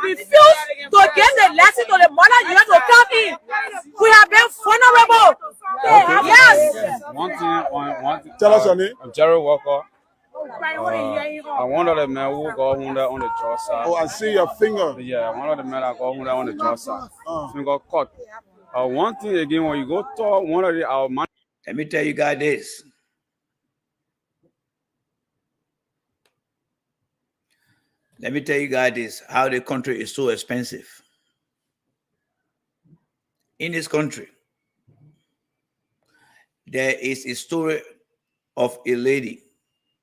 refuse to give the lesson to the mother union to come in. We have been vulnerable. Yes. One thing. Tell us your name. I'm Jerry Walker. I'm one of the men who got wounded on the jaw side. Oh, I see your finger. Yeah, one of the men that got wounded on the jaw side. Finger cut. One thing again, when you go talk, one of our man. Let me tell you guys this. Let me tell you guys this, how the country is so expensive. In this country, there is a story of a lady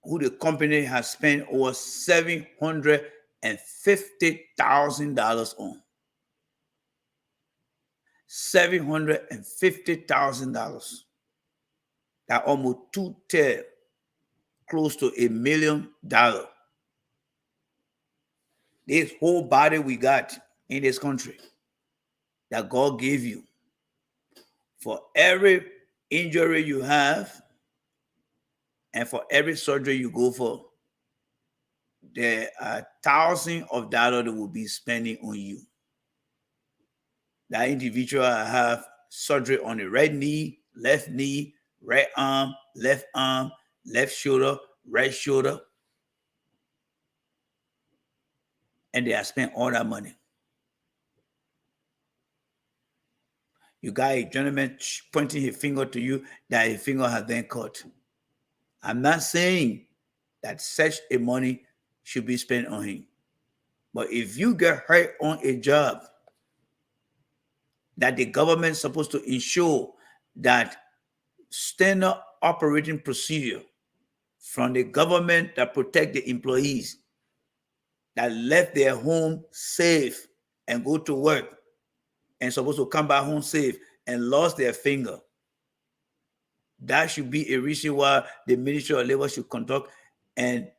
who the company has spent over $750,000 on. $750,000. That almost 2/3, close to $1 million. This whole body we got in this country that God gave you, for every injury you have and for every surgery you go for, there are thousands of dollars that will be spending on you. That individual have surgery on the right knee, right arm, left shoulder, right shoulder. And they have spent all that money. You got a gentleman pointing his finger to you that his finger has been cut. I'm not saying that such a money should be spent on him. But if you get hurt on a job that the government is supposed to ensure that standard operating procedure from the government that protect the employees that left their home safe and go to work and supposed to come back home safe and lost their finger, that should be a reason why the Ministry of Labor should conduct an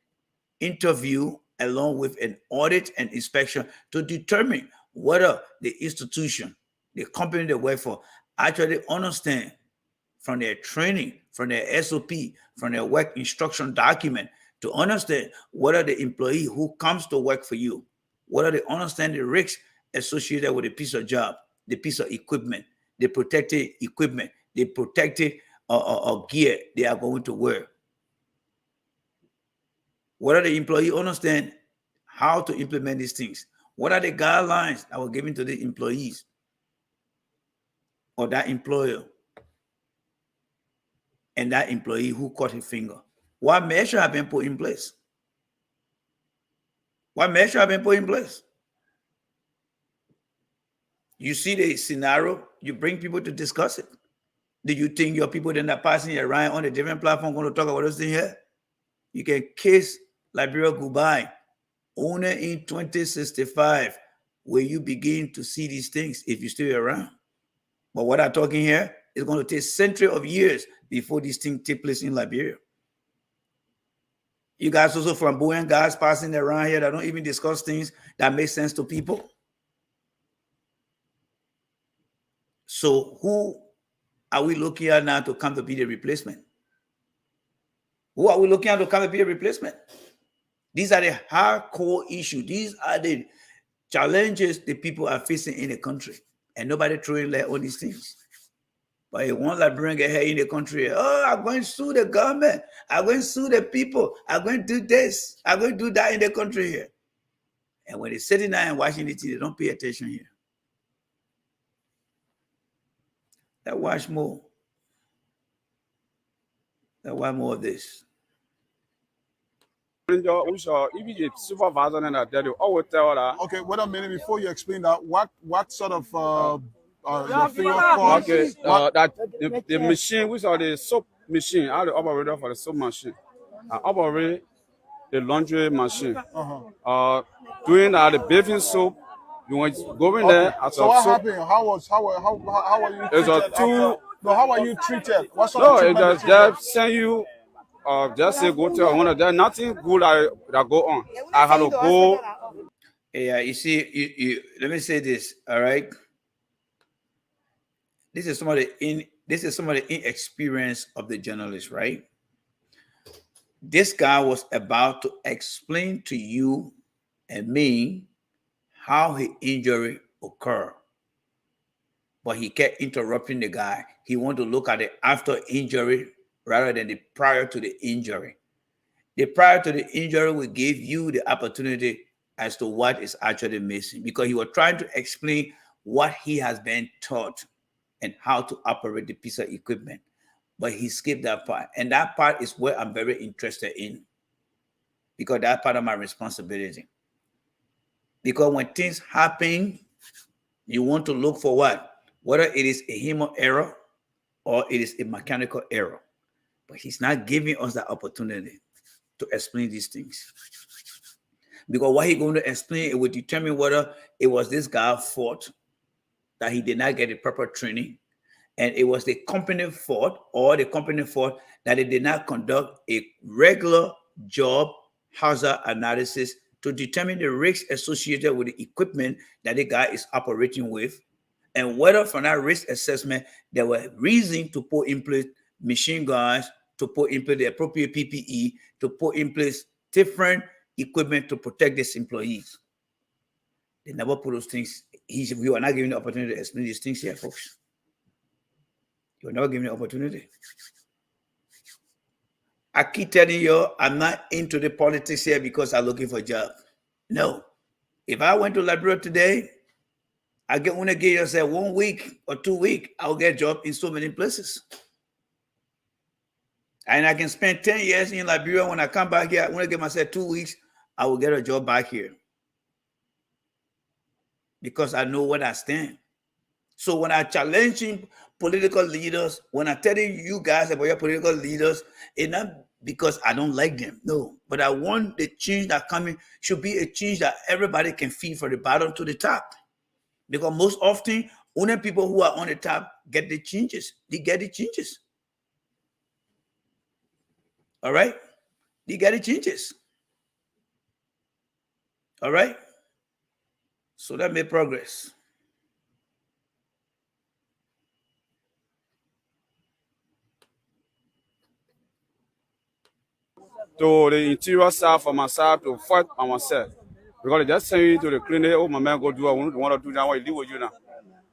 interview along with an audit and inspection to determine whether the institution, the company they work for, actually understand from their training, from their SOP, from their work instruction document, to understand whether the employee who comes to work for you, whether they understand the risks associated with a piece of job, the piece of equipment, the protected equipment, the protected gear they are going to wear. Whether the employee understand how to implement these things. What are the guidelines that were given to the employees or that employer and that employee who cut his finger? What measures have been put in place? What measures have been put in place? You see the scenario, you bring people to discuss it. Do you think your people that are passing around on a different platform going to talk about this thing here? You can kiss Liberia goodbye. Only in 2065 will you begin to see these things if you're still around. But what I'm talking here is going to take centuries of years before these things take place in Liberia. You guys also flamboyant guys passing around here that don't even discuss things that make sense to people. So who are we looking at now to come to be the replacement? Who are we looking at to come to be a replacement? These are the hardcore issues. These are the challenges the people are facing in the country. And nobody throwing light on these things. But if one Liberian get here in the country, oh, I'm going to sue the government. I'm going to sue the people. I'm going to do this. I'm going to do that in the country here. And when they're sitting there and watching it, they don't pay attention here. They watch more. They watch more of this. Even the supervisor and that, they always tell that. Okay, wait a minute before you explain that. What sort of your finger cause? Okay, that the machine, which are the soap machine, I the operator for the soap machine. I operate the laundry machine. Doing that, the bathing soap. You want going there as so a what soap. happened? How are you It's treated? a two. No, how are you treated? What sort No, of it treatment just did you get? send you. Just say go to one of them. Nothing good that go on. I had to go. Yeah, you see, let me say this, all right? This is some of the inexperience of the journalist, right? This guy was about to explain to you and me how his injury occurred. But he kept interrupting the guy. He wanted to look at the after injury rather than the prior to the injury. The prior to the injury will give you the opportunity as to what is actually missing, because he was trying to explain what he has been taught and how to operate the piece of equipment. But he skipped that part. And that part is where I'm very interested in, because that's part of my responsibility. Because when things happen, you want to look for what? Whether it is a human error or it is a mechanical error. But he's not giving us that opportunity to explain these things. Because what he's going to explain, it will determine whether it was this guy's fault that he did not get the proper training, and it was the company fault, or the company fault that it did not conduct a regular job hazard analysis to determine the risks associated with the equipment that the guy is operating with, and whether from that risk assessment there were reason to put in place machine guards, to put in place the appropriate PPE, to put in place different equipment to protect these employees. They never put those things. We are not giving the opportunity to explain these things here, folks. You're not giving the opportunity. I keep telling you, I'm not into the politics here because I'm looking for a job. No. If I went to Liberia today, I want to give yourself 1 week or 2 weeks, I'll get a job in so many places. And I can spend 10 years in Liberia. When I come back here, I want to give myself 2 weeks, I will get a job back here. Because I know where I stand. So when I'm challenging political leaders, when I'm telling you guys about your political leaders, it's not because I don't like them. No. But I want the change that coming should be a change that everybody can feel from the bottom to the top. Because most often, only people who are on the top get the changes. They get the changes. All right? They get the changes. All right? So that made progress. To the interior side for myself to fight by myself. Because they just send you to the clinic, oh, my man, go do I want to do that, what you live with you now.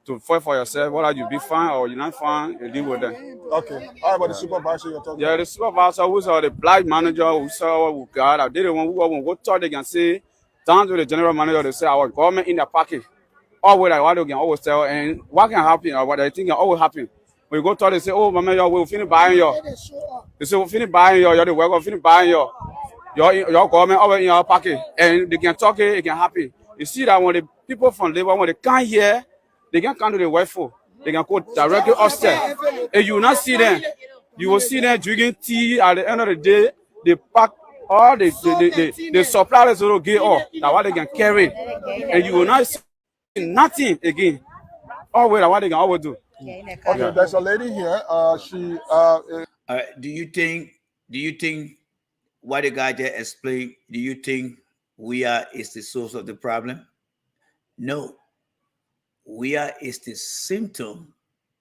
To fight for yourself, whether you be fine or you're not fine, you live with them. Okay. All right, about the supervisor you're talking Yeah, about. the supervisor who's the black manager who saw what we got, I did the one who go talk, they can say, down to the general manager, they say, our government in their pocket. Always like what they can always tell, and what can happen, or what they think can always happen. When you go talk, they say, oh, my man, we'll finish buying your. They say, we'll finish buying your, the work, we'll finish buying your government over in your pocket. And they can talk it can happen. You see that when the people from Liberia, when they come here, they can come to the work for. They can go directly upstairs. And you will not see them. You will see them drinking tea. At the end of the day, they pack all the supplies will get off. That's what they can carry. And you will not see nothing again. Always what they can always do. Okay, there's a lady here. Do you think what the guy just explained, do you think is the source of the problem? No. Is the symptom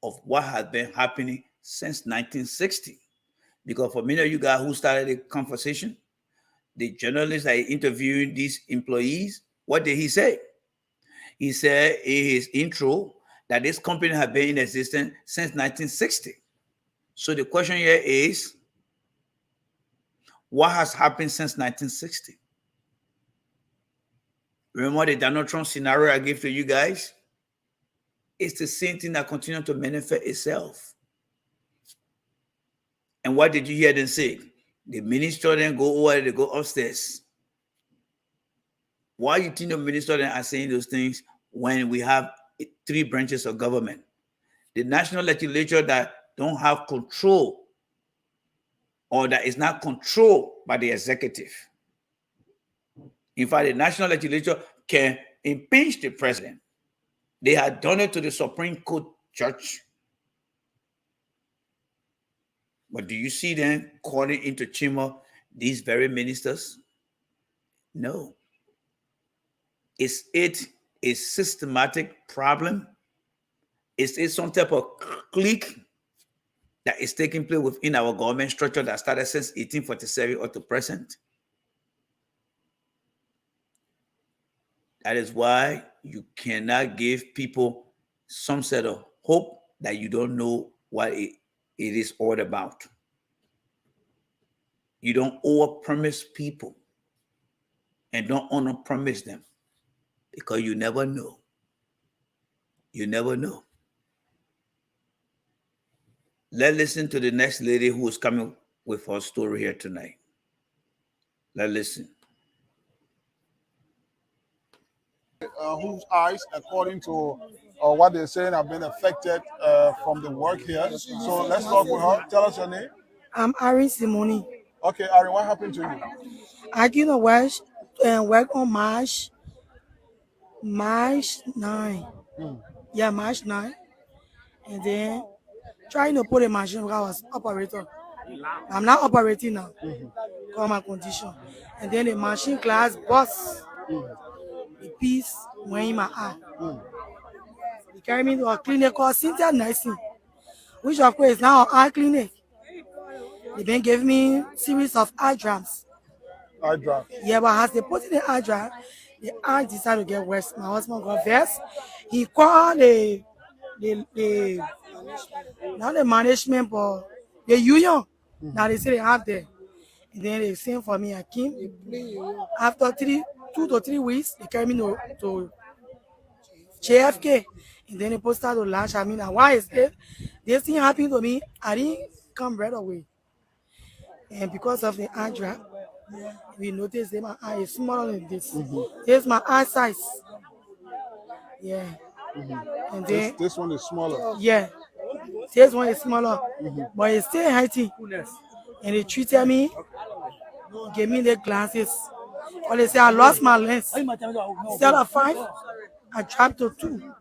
of what has been happening since 1960. Because for many of you guys who started the conversation, the journalist that interviewing these employees, what did he say? He said in his intro that this company has been in existence since 1960. So the question here is, what has happened since 1960? Remember the Donald Trump scenario I gave to you guys? It's the same thing that continues to manifest itself. And what did you hear them say? The minister then go over, they go upstairs. Why you think the minister then are saying those things when we have 3 branches of government? The national legislature that don't have control, or that is not controlled by the executive. In fact, the national legislature can impeach the president. They had done it to the Supreme Court judge. But do you see them calling into chamber these very ministers? No. Is it a systematic problem? Is it some type of clique that is taking place within our government structure that started since 1847 or to present? That is why you cannot give people some sort of hope that you don't know what it is all about. You don't overpromise people and don't underpromise them, because you never know. You never know. Let's listen to the next lady who is coming with her story here tonight. Let's listen. Whose eyes, according to what they're saying, have been affected from the work here. So let's talk with her. Tell us your name. I'm Ari Simoni. Okay, Ari, what happened to you? I did a work on March 9. Yeah, March 9. And then trying to put a machine because I was operator. I'm not operating now because of my condition. And then the machine glass bust. The piece went in my eye. They carried me to a clinic called Cynthia Nursing, which of course is now an eye clinic. They been giving me series of eye drops. Eye drop. Yeah, but as they put in the eye drop, the eye decided to get worse. My husband got vexed. He called not the management, but the union. Now they say they have there. And then they sent for me. I came. After 2 to 3 weeks, they carried me to JFK. And then they posted to launch. I mean, why is it? This thing happened to me. I didn't come right away. And because of the eye drop, we noticed that my eye is smaller than this. This is my eye size. Yeah. And then This one is smaller. yeah, this one is smaller, but it's still healthy. And they treated me, gave me the glasses. Or they say I lost my lens. Instead of 5, I dropped to 2.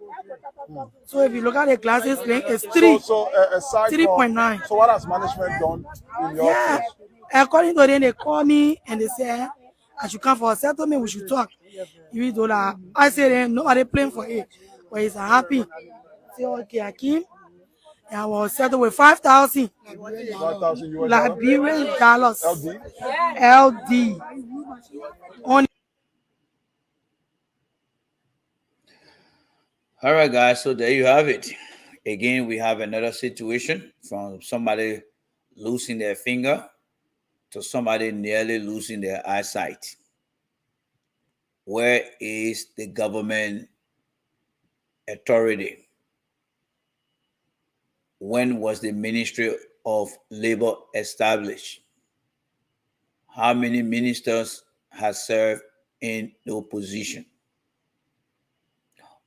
So if you look at the glasses length, it's 3. So aside 3.9. So what has management done in your Yeah. case? According to them, they call me and they say I should come for a settlement. We should talk. Even though that I said nobody playing for it, but he's happy. Say okay, I came. And I was settled with 5,000 $5,000 US Liberian dollars. LD. LD. On All right, guys. So there you have it. Again, we have another situation from somebody losing their finger to somebody nearly losing their eyesight. Where is the government authority? When was the Ministry of Labor established? How many ministers have served in the opposition?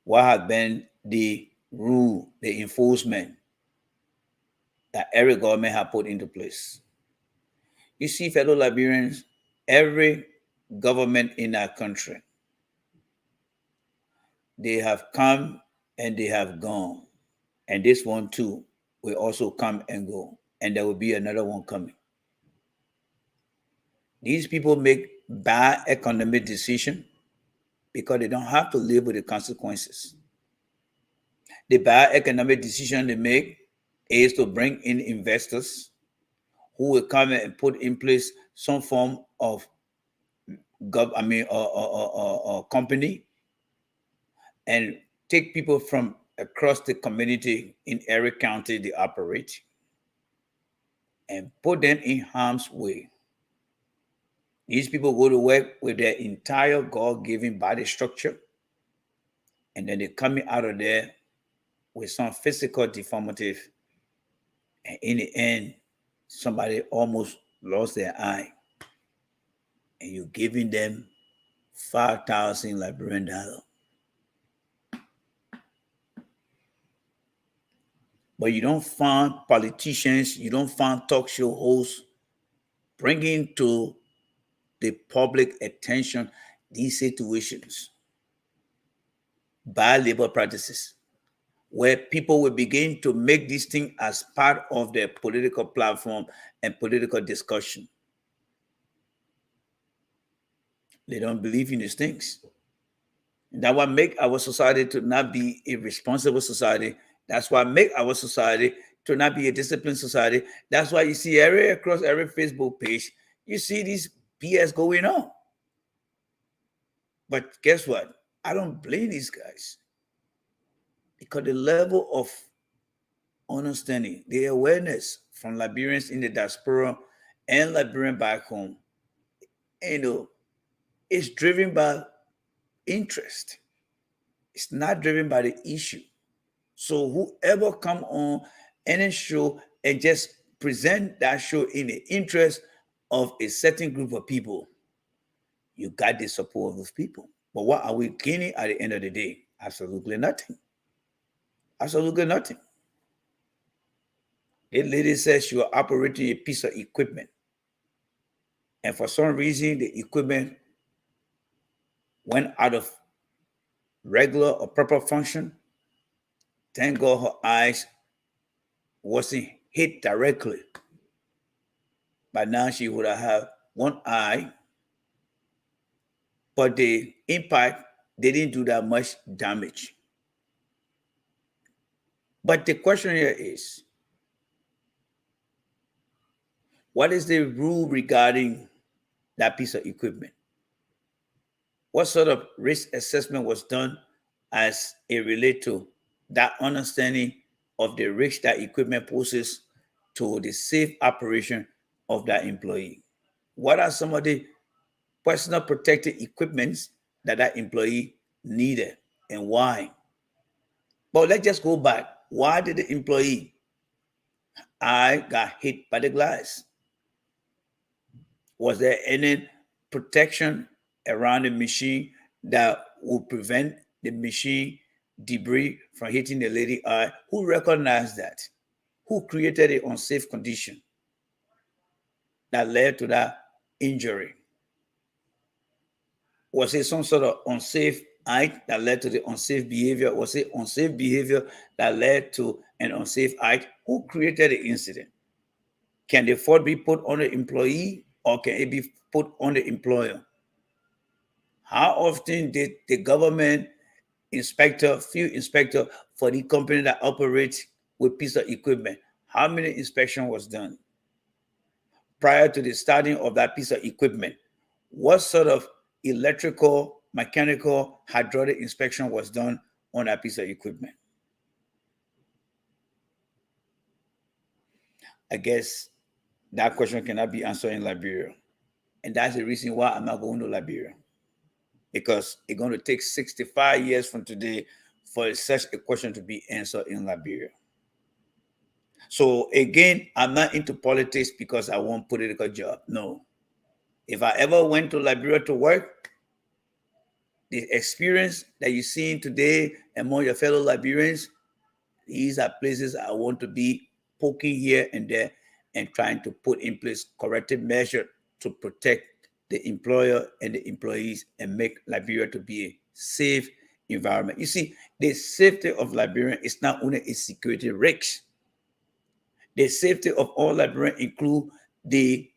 What has been the rule, the enforcement that every government has put into place? You see, fellow Liberians, every government in our country, they have come and they have gone. And this one too will also come and go. And there will be another one coming. These people make bad economic decisions because they don't have to live with the consequences. The bioeconomic decision they make is to bring in investors who will come and put in place some form of company and take people from across the community in every county they operate and put them in harm's way. These people go to work with their entire God-given body structure, and then they're coming out of there with some physical deformity, and in the end, somebody almost lost their eye, and you're giving them 5,000 Liberian dollars. But you don't find politicians, you don't find talk show hosts bringing to the public attention these situations, bad labor practices, where people will begin to make this thing as part of their political platform and political discussion. They don't believe in these things. And that what make our society to not be a responsible society. That's what make our society to not be a disciplined society. That's why you see across every Facebook page, you see these BS going on. But guess what? I don't blame these guys, because the level of understanding, the awareness from Liberians in the diaspora and Liberian back home, is driven by interest. It's not driven by the issue. So whoever come on any show and just present that show in the interest of a certain group of people, you got the support of those people. But what are we gaining at the end of the day? Absolutely nothing. Absolutely nothing. The lady says you are operating a piece of equipment, and for some reason the equipment went out of regular or proper function. Thank God her eyes wasn't hit directly. By now she would have had one eye, but the impact didn't do that much damage. But the question here is, what is the rule regarding that piece of equipment? What sort of risk assessment was done as it relates to that understanding of the risk that equipment poses to the safe operation of that employee? What are some of the personal protective equipments that that employee needed and why? But let's just go back. Why did the employee eye got hit by the glass? Was there any protection around the machine that would prevent the machine debris from hitting the lady eye? Who recognized that? Who created an unsafe condition that led to that injury? Was it some sort of unsafe act that led to the unsafe behavior? Was it unsafe behavior that led to an unsafe act? Who created the incident? Can the fault be put on the employee, or can it be put on the employer? How often did the government field inspector for the company that operates with piece of equipment, how many inspection was done prior to the starting of that piece of equipment? What sort of electrical, mechanical, hydraulic inspection was done on that piece of equipment? I guess that question cannot be answered in Liberia. And that's the reason why I'm not going to Liberia. Because it's going to take 65 years from today for such a question to be answered in Liberia. So again, I'm not into politics because I want political job. No. If I ever went to Liberia to work, the experience that you're seeing today among your fellow Liberians, these are places I want to be poking here and there and trying to put in place corrective measures to protect the employer and the employees and make Liberia to be a safe environment. You see, the safety of Liberian is not only a security risk. The safety of all Liberians include the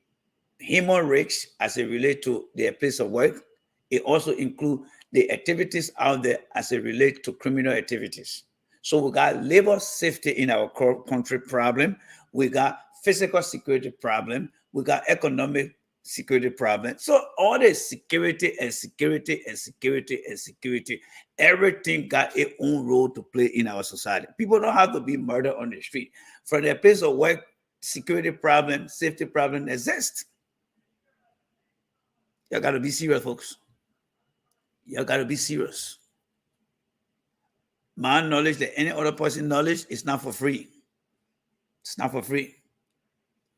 human risks as it relates to their place of work. It also includes the activities out there as it relates to criminal activities. So we got labor safety in our country problem. We got physical security problem. We got economic security problem. So all the security and security and security and security, everything got its own role to play in our society. People don't have to be murdered on the street. From their place of work, security problem, safety problem exist. You got to be serious, folks. You got to be serious. My knowledge, that any other person's knowledge, is not for free. It's not for free.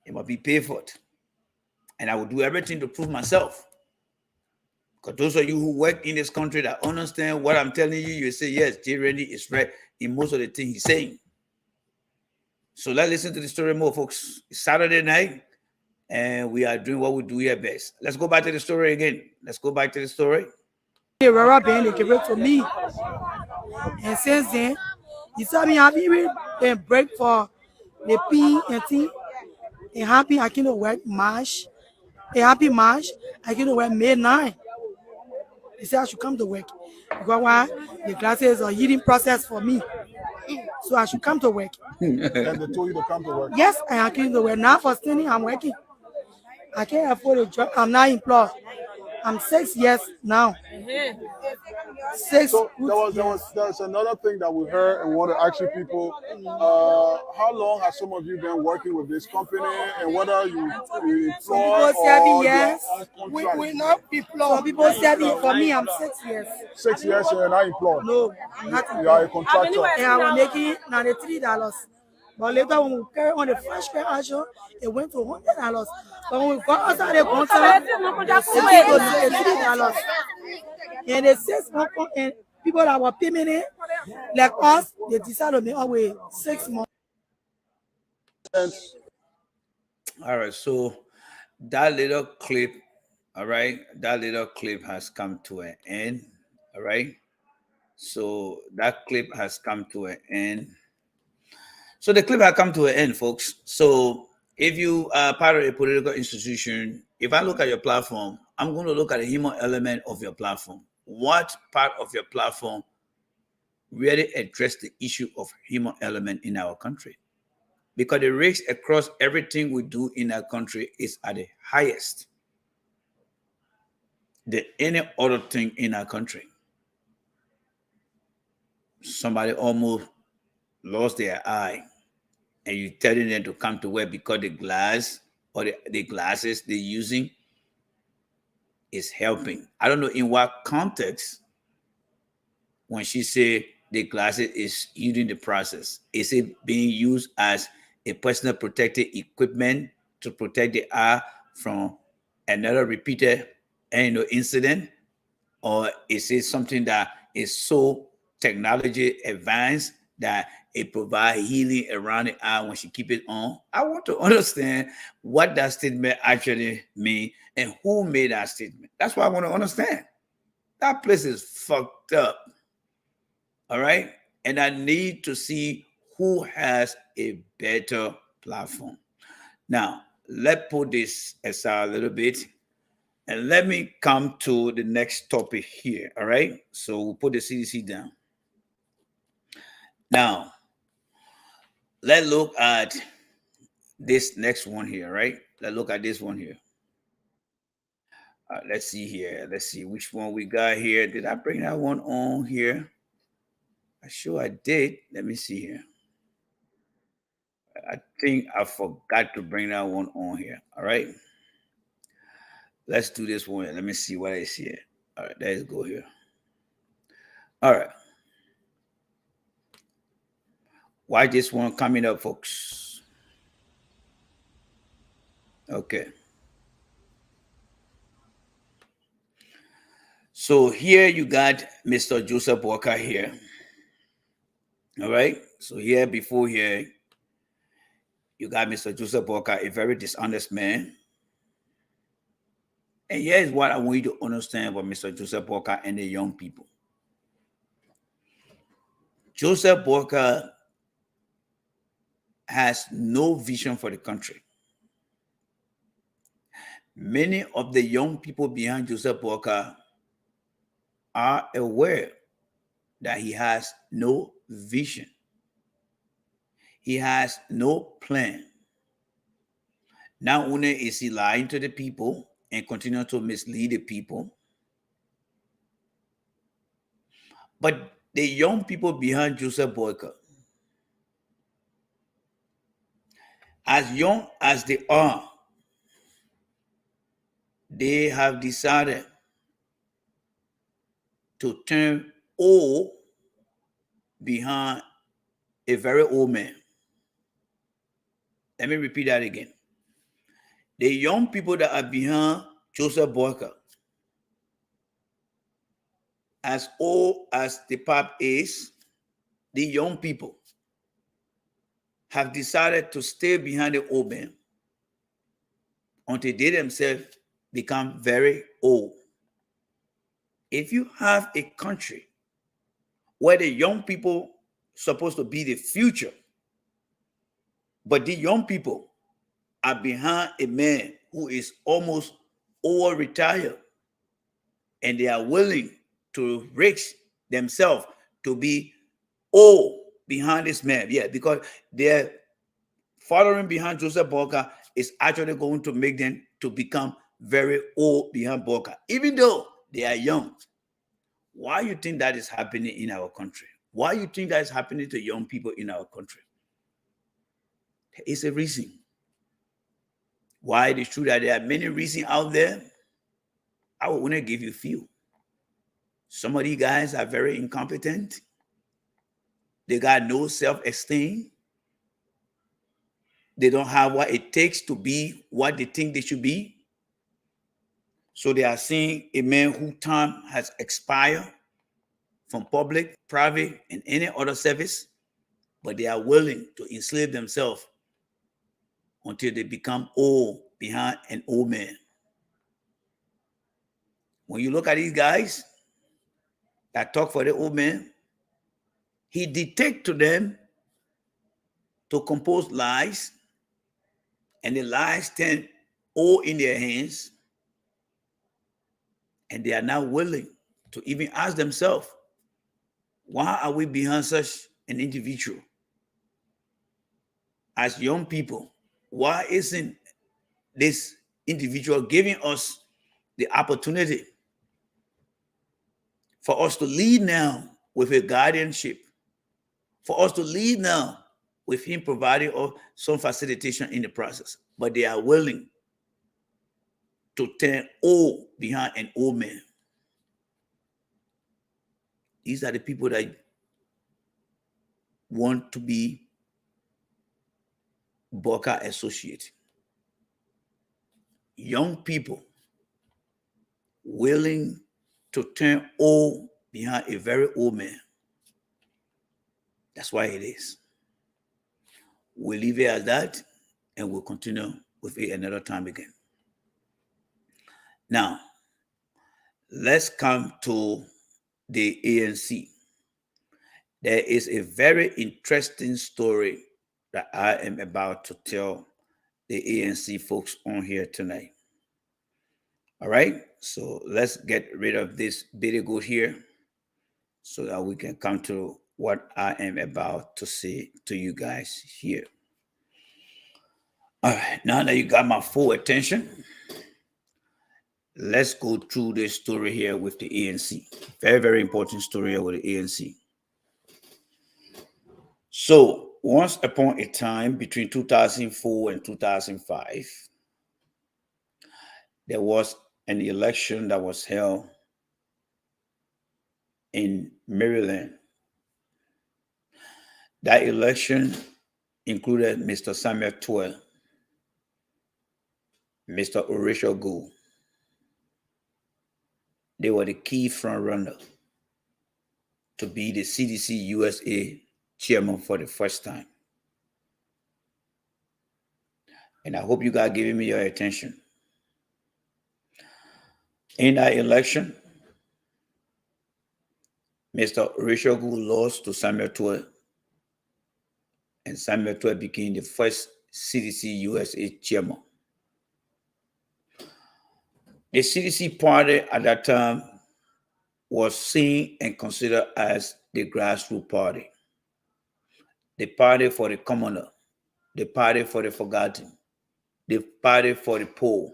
It must be paid for it. And I will do everything to prove myself. Because those of you who work in this country that understand what I'm telling you, you say, yes, J. Randy is right in most of the things he's saying. So let's listen to the story more, folks. It's Saturday night, and we are doing what we do here best. Let's go back to the story again. Let's go back to the story. The rubber band they gave it to me. And since then, you saw me having a break for the P and T. A happy I can work March. A happy March, I can work May 9. They said I should come to work. Because why? The classes are heating process for me. So I should come to work. And they told you to come to work. Yes, I can to work. Now for standing, I'm working. I can't afford a job. I'm not employed. I'm 6 years now. So there's another thing that we heard and want to ask you people. How long has some of you been working with this company, and whether you employ people 7 or years. we not employed. Some people 7. For me, I'm 6 years. 6 years and you're not employed. No, I'm not You are a employed. contractor. And I was making $93. But later when we carried on the fresh pay action, it went to $100. But when we got outside the contract, it went to $93. And the 6 months and people that were paying like us, they decided to make away 6 months. All right, so that little clip, all right, that little clip has come to an end. All right, so that clip has come to an end. So the clip has come to an end, folks. So if you are part of a political institution, if I look at your platform, I'm going to look at the human element of your platform. What part of your platform really address the issue of human element in our country? Because the risk across everything we do in our country is at the highest than any other thing in our country. Somebody almost lost their eye, and you're telling them to come to work because the glass or the glasses they're using is helping. I don't know in what context when she said the glasses is using the process. Is it being used as a personal protective equipment to protect the eye from another repeated incident? Or is it something that is so technology advanced that it provides healing around the eye when she keep it on? I want to understand what that statement actually mean and who made that statement. That's what I want to understand. That place is fucked up. All right. And I need to see who has a better platform. Now, let's put this aside a little bit. And let me come to the next topic here. All right. So we'll put the CDC down. Now, let's look at this next one here, right? Let's look at this one here. Let's see here. Let's see which one we got here. Did I bring that one on here? I'm sure I did. Let me see here. I think I forgot to bring that one on here. All right. Let's do this one. Let me see what I see here. All right. Let's go here. All right. Why this one coming up, folks? Okay. So here you got Mr. Joseph Walker here. All right. So here before here, you got Mr. Joseph Walker, a very dishonest man. And here's what I want you to understand about Mr. Joseph Walker and the young people. Joseph Walker has no vision for the country. Many of the young people behind Joseph Walker are aware that he has no vision He has no plan. Not only is he lying to the people and continue to mislead the people, but the young people behind Joseph Boyka, as young as they are, they have decided to turn old behind a very old man. Let me repeat that again. The young people that are behind Joseph Boyka, as old as the pop is, the young people have decided to stay behind the old man until they themselves become very old. If you have a country where the young people supposed to be the future, but the young people are behind a man who is almost over retired, and they are willing to risk themselves to be old behind this man. Yeah, because they're following behind Joseph Boyka is actually going to make them to become very old behind Boyka, even though they are young. Why you think that is happening in our country? Why you think that is happening to young people in our country? There is a reason. Why it is true that there are many reasons out there. I will only give you a few. Some of these guys are very incompetent. They got no self-esteem. They don't have what it takes to be what they think they should be. So they are seeing a man whose time has expired from public, private, and any other service, but they are willing to enslave themselves until they become old behind an old man. When you look at these guys that talk for the old man, he dictates to them to compose lies, and the lies stand all in their hands, and they are not willing to even ask themselves, why are we behind such an individual? As young people, why isn't this individual giving us the opportunity for us to lead now with a guardianship, for us to lead now with him providing us some facilitation in the process? But they are willing to turn old behind an old man. These are the people that want to be Boyka associate. Young people willing to turn old behind a very old man. That's why it is. We'll leave it as that, and we'll continue with it another time again. Now, let's come to the ANC. There is a very interesting story that I am about to tell the ANC folks on here tonight. All right, so let's get rid of this video here so that we can come to what I am about to say to you guys here. All right, now that you got my full attention, let's go through this story here with the ANC. Very, very important story here with the ANC. So, once upon a time between 2004 and 2005, there was an election that was held in Maryland. That election included Mr. Samuel Twell, Mr. Horatio Gould. They were the key front-runner to be the CDC USA chairman for the first time. And I hope you guys giving me your attention. In that election, Mr. Horatio Gould lost to Samuel Twell, and Samuel Twell became the first CDC USA chairman. The CDC party at that time was seen and considered as the grassroots party. the party for the commoner, the party for the forgotten, the party for the poor,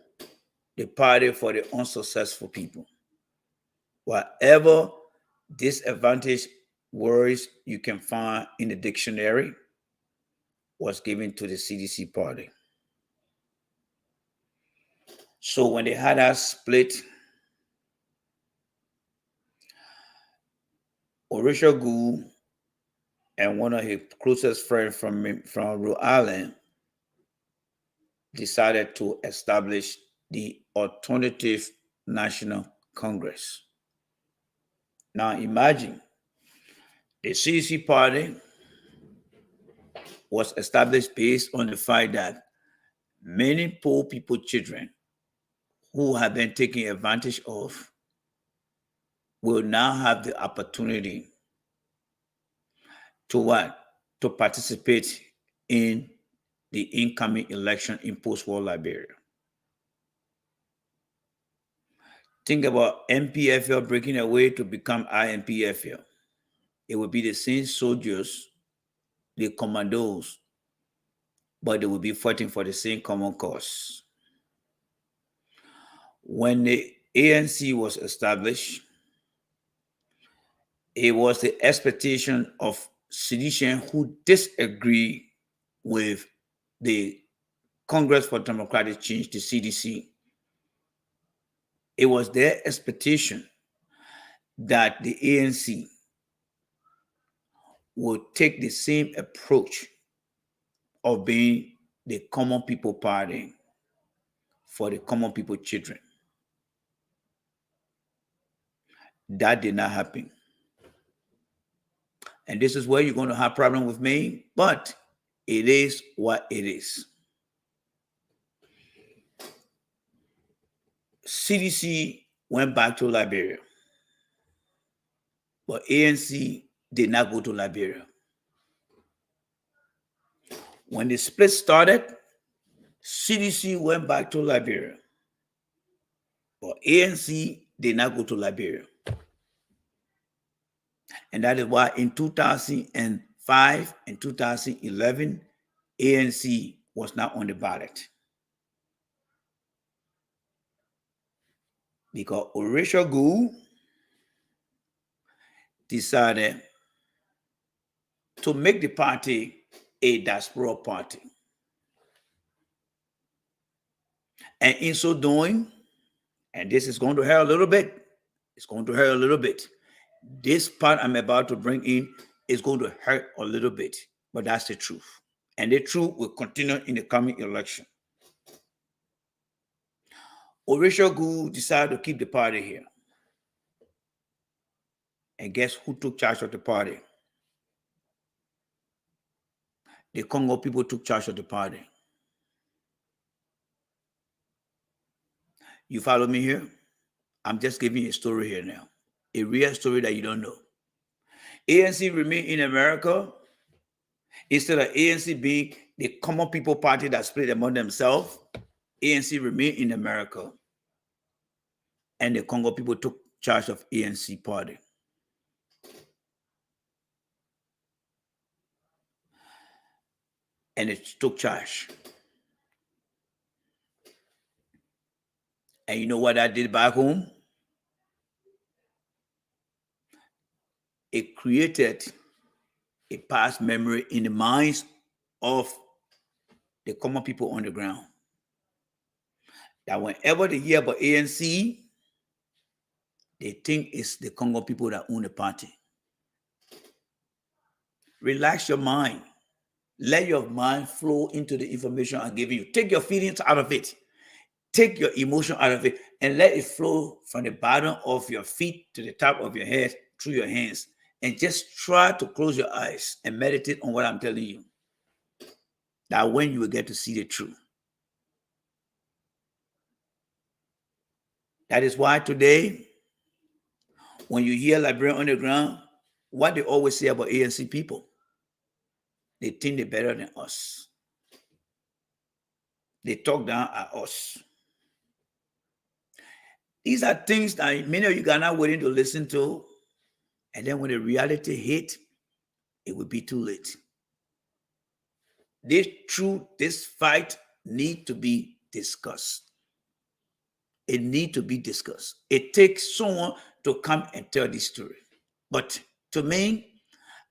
the party for the unsuccessful people. Whatever disadvantage words you can find in the dictionary was given to the CDC party. So when they had us split, Orisha Gu and one of his closest friends from Rhode Island decided to establish the Alternative National Congress. Now imagine the CDC party was established based on the fact that many poor people children who have been taken advantage of will now have the opportunity to what? To participate in the incoming election in post-war Liberia. Think about MPFL breaking away to become IMPFL. It would be the same soldiers, the commandos, but they will be fighting for the same common cause. When the ANC was established, it was the expectation of citizens who disagree with the Congress for Democratic Change, the CDC. It was their expectation that the ANC would take the same approach of being the common people party for the common people children. That did not happen. And this is where you're going to have problem with me, but it is what it is. CDC went back to Liberia, but ANC did not go to Liberia. When the split started, CDC went back to Liberia, but ANC did not go to Liberia. And that is why in 2005 and 2011, ANC was not on the ballot. Because Orisha Gu decided to make the party a diaspora party. And in so doing, and this is going to hurt a little bit, it's going to hurt a little bit. This part I'm about to bring in is going to hurt a little bit, but that's the truth. And the truth will continue in the coming election. Orisha Gu decided to keep the party here. And guess who took charge of the party? The Congo people took charge of the party. You follow me here? I'm just giving you a story here now. A real story that you don't know. ANC remained in America. Instead of ANC being the common people party that split among themselves, ANC remained in America. And the Congo people took charge of ANC party. And it took charge. And you know what I did back home? It created a past memory in the minds of the common people on the ground. That whenever they hear about ANC, they think it's the Congo people that own the party. Relax your mind. Let your mind flow into the information I'm giving you. Take your feelings out of it. Take your emotion out of it and let it flow from the bottom of your feet to the top of your head through your hands. And just try to close your eyes and meditate on what I'm telling you. That when you will get to see the truth. That is why today, when you hear Liberia on the ground, what they always say about ANC people, they think they're better than us. They talk down at us. These are things that many of you are not willing to listen to. And then when the reality hit, it will be too late. this fight need to be discussed. It need to be discussed. It takes someone to come and tell this story. But to me,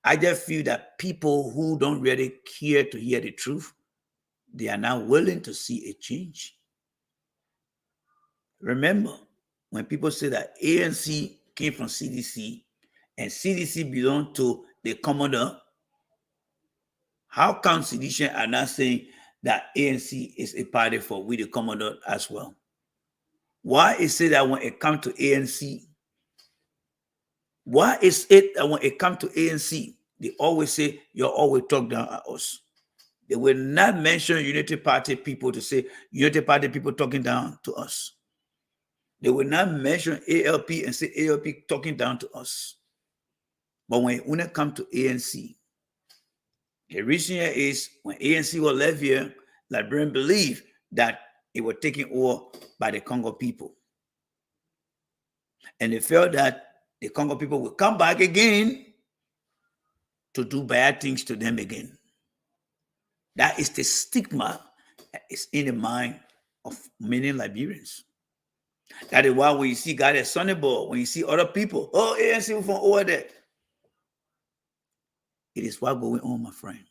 I just feel that people who don't really care to hear the truth, they are now willing to see a change. Remember, when people say that ANC came from CDC and CDC belonged to the commandant, how come CDC are not saying that ANC is a party for we the commandant as well? Why is it that when it comes to ANC, why is it that when it comes to ANC, they always say you're always talk down at us? They will not mention Unity Party people to say Unity Party people talking down to us. They will not mention ALP and say ALP talking down to us. But when it comes to ANC, the reason here is when ANC was left here, Liberians believed that it was taken over by the Congo people. And they felt that the Congo people will come back again to do bad things to them again. That is the stigma that is in the mind of many Liberians. That is why when you see guys at Sunnyball, when you see other people, oh, ANC from over there. It is what going on, my friend.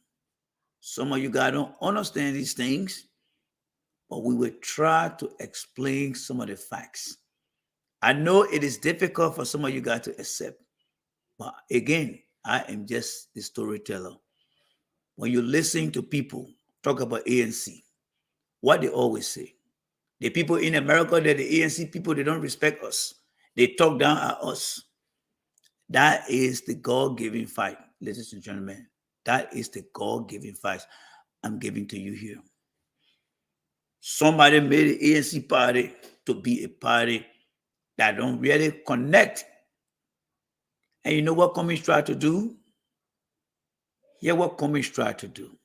Some of you guys don't understand these things, but we will try to explain some of the facts. I know it is difficult for some of you guys to accept, but again, I am just the storyteller. When you listen to people talk about ANC, what they always say, the people in America, that the ANC people, they don't respect us. They talk down at us. That is the God-given fight, ladies and gentlemen. That is the God-given fight I'm giving to you here. Somebody made the ANC party to be a party that don't really connect. And you know what Cummings tried to do? Hear what Cummings tried to do.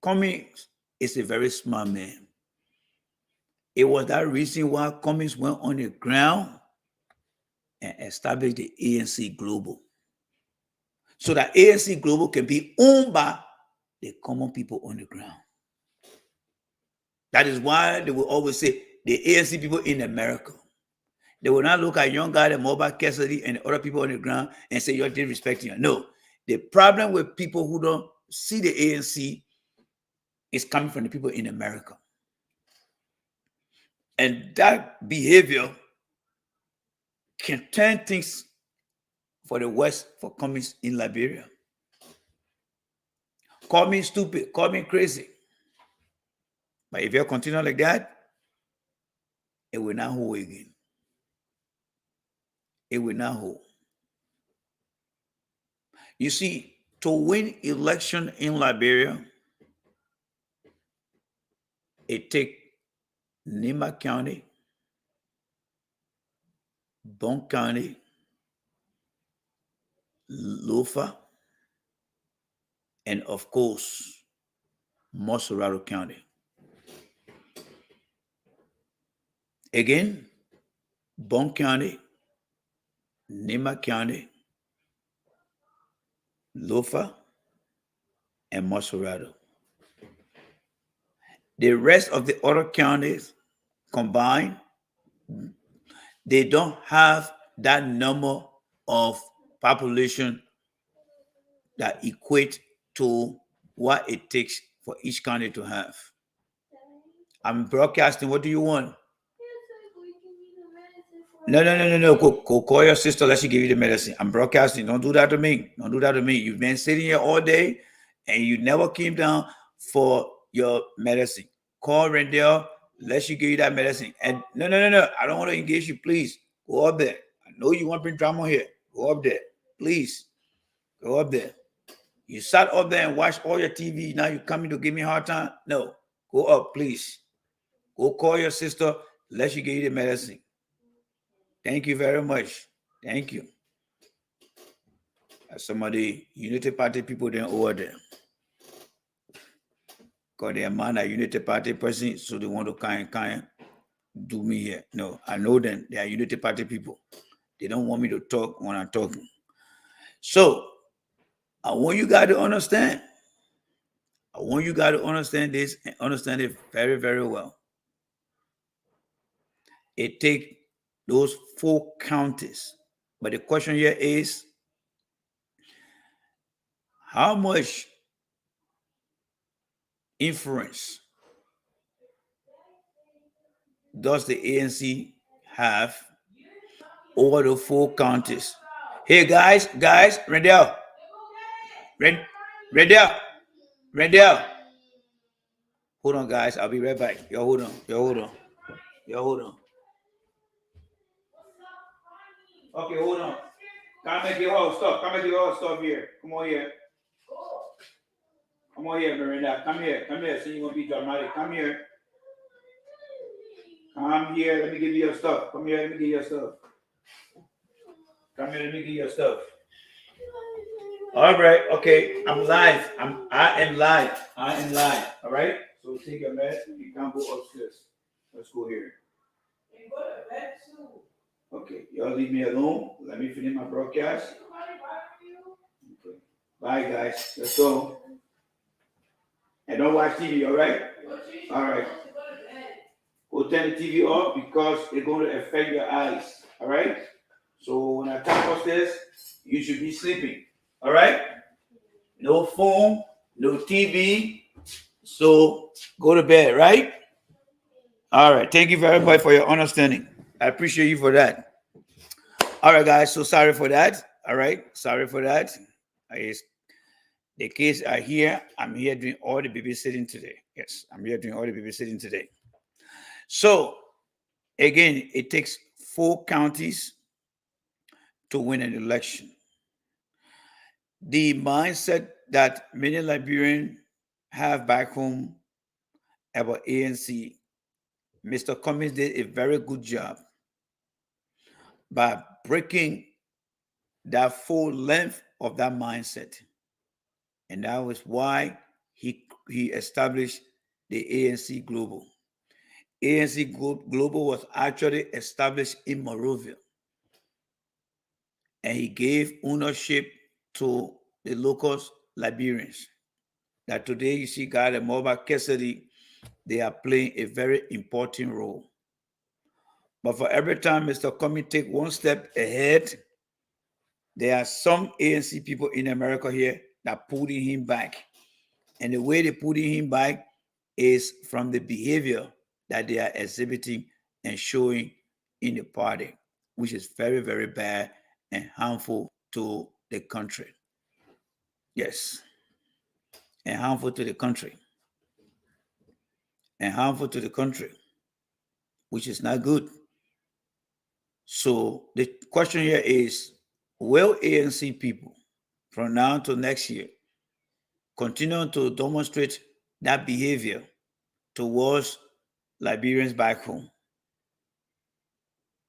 Cummings is a very smart man. It was that reason why Cummings went on the ground and established the ANC Global. So that ANC Global can be owned by the common people on the ground. That is why they will always say the ANC people in America. They will not look at young guy, the Mobile Cassidy, and other people on the ground and say you're disrespecting you. No. The problem with people who don't see the ANC is coming from the people in America. And that behavior can turn things for the West for Cummings in Liberia. Call me stupid, call me crazy. But if you continue like that, it will not hold again. It will not hold. You see, to win election in Liberia, it takes Nima County, Bon County, Lofa, and of course, Moserado County. Again, Bon County, Nima County, Lofa, and Moserado. The rest of the other counties combined, they don't have that number of population that equate to what it takes for each county to have. I'm broadcasting. What do you want? No. Go call your sister. Let she give you the medicine. I'm broadcasting. Don't do that to me. Don't do that to me. You've been sitting here all day and you never came down for your medicine. Call Rendell. Let she give you that medicine. And no. I don't want to engage you. Please go up there. I know you want to bring drama here. Go up there. Please go up there. You sat up there and watched all your TV. Now you're coming to give me a hard time? No. Go up, please. Go call your sister. Let she give you the medicine. Thank you very much. Thank you. Some of the Unity Party people then over there. Because they're man a Unity Party person, so they want to kind do me here. No, I know them. They are Unity Party people. They don't want me to talk when I'm talking. So, I want you guys to understand. I want you guys to understand this and understand it very, very well. It takes those 4 counties. But the question here is, how much influence does the ANC have over the 4 counties? Hey guys, Rendell, Rendell, Rendell. Hold on, guys. I'll be right back. Yo, hold on. Okay, hold on. Come make your whole stuff. Here. Come on here. Miranda. Come here. So you're gonna be dramatic. Come here. Let me give you your stuff. Come here, let me give you your stuff. All right, okay. I'm live. I am live. All right. So take your meds. You can't go upstairs. Let's go here. Okay, y'all leave me alone. Let me finish my broadcast. Okay. Bye, guys. Let's go. And don't watch TV, all right? All right. Go turn the TV off because it's going to affect your eyes, all right? So when I tap upstairs, you should be sleeping, all right? No phone, no TV. So go to bed, right? All right. Thank you very much for your understanding. I appreciate you for that. All right, guys. So sorry for that. All right. Sorry for that. The kids are here. I'm here doing all the babysitting today. Yes, I'm here doing all the babysitting today. So again, it takes 4 counties to win an election. The mindset that many Liberians have back home about ANC, Mr. Cummings did a very good job by breaking that full length of that mindset. And that was why he established the ANC Global. ANC Global was actually established in Monrovia. And he gave ownership to the local Liberians. That today you see God and Mobile Cassidy, they are playing a very important role. But for every time Mr. Cummings take one step ahead, there are some ANC people in America here that putting him back. And the way they putting him back is from the behavior that they are exhibiting and showing in the party, which is very, very bad and harmful to the country. Yes. And harmful to the country. Which is not good. So the question here is, will ANC people from now to next year continue to demonstrate that behavior towards Liberians back home?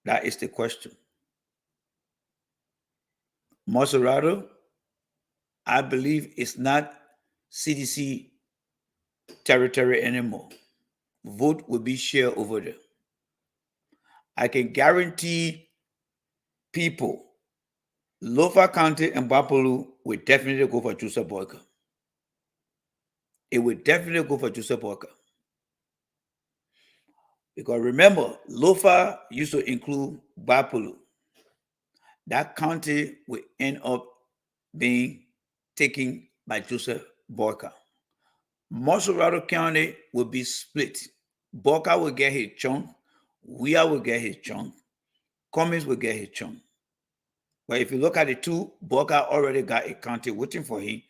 That is the question. Maserado, I believe, is not CDC territory anymore. Vote will be shared over there. I can guarantee people, Lofa County and Bapolu will definitely go for Joseph Boyka. It will definitely go for Joseph Boyka. Because remember, Lofa used to include Bapolu. That county will end up being taken by Joseph Boyka. Maserado County will be split. Boyka will get his chunk. Weah will get his chunk. Cummings will get his chunk. But if you look at the two, Boyka already got a county waiting for him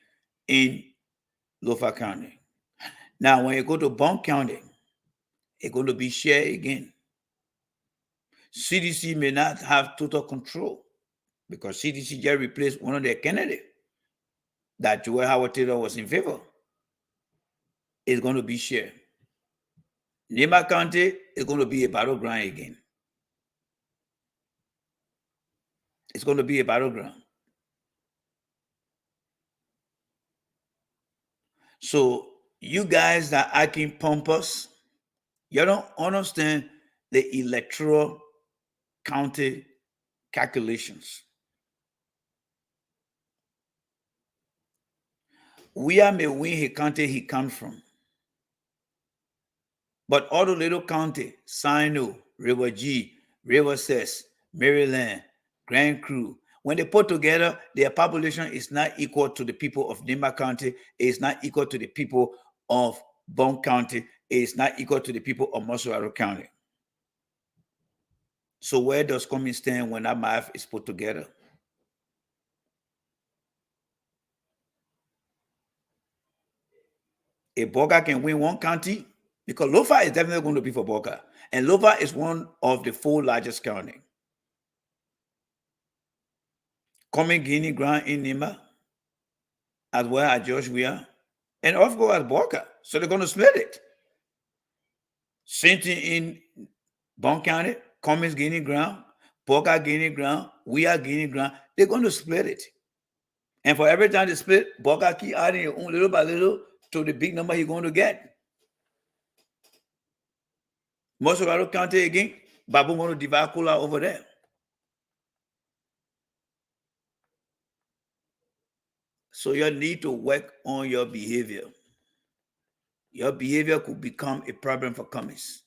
in Lofa County. Now, when you go to Bond County, it's going to be shared again. CDC may not have total control because CDC just replaced one of their candidates that Joel Howard Taylor was in favor. It's going to be shared. Nema County is going to be a battleground again. It's going to be a battleground. So you guys that are acting pompous, you don't understand the electoral county calculations. Weah may win his county he comes from. But all the little county, Sino, River G, River Cess, Maryland, Grand Crew, when they put together, their population is not equal to the people of Nima County. It is not equal to the people of Bone County. It is not equal to the people of Mossoraro County. So where does Cummings stand when that math is put together? If Boca can win one county, because Lofa is definitely going to be for Boca, and Lofa is one of the 4 largest counties. Coming Guinea ground in Nima, as well as Joshua, and of course as Boca. So they're going to split it. Same thing in Bon County, Cummings Guinea ground, Boca Guinea ground, Weah Guinea ground. They're going to split it. And for every time they split, Boca keep adding your own little by little to the big number you're going to get. Mossoraro County again, Babu going to divide Kula over there. So you need to work on your behavior. Your behavior could become a problem for Cummings.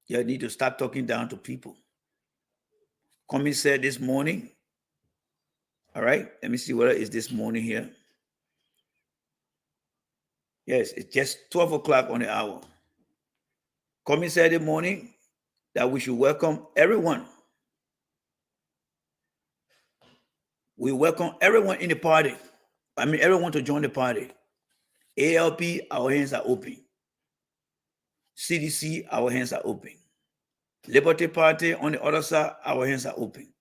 You need to start talking down to people. Cummings said this morning, all right, let me see whether it's this morning here. Yes, it's just 12 o'clock on the hour. Cummings said this morning that we should welcome everyone. We welcome everyone in the party. I mean, everyone to join the party. ALP, our hands are open. CDC, our hands are open. Liberty Party on the other side, our hands are open.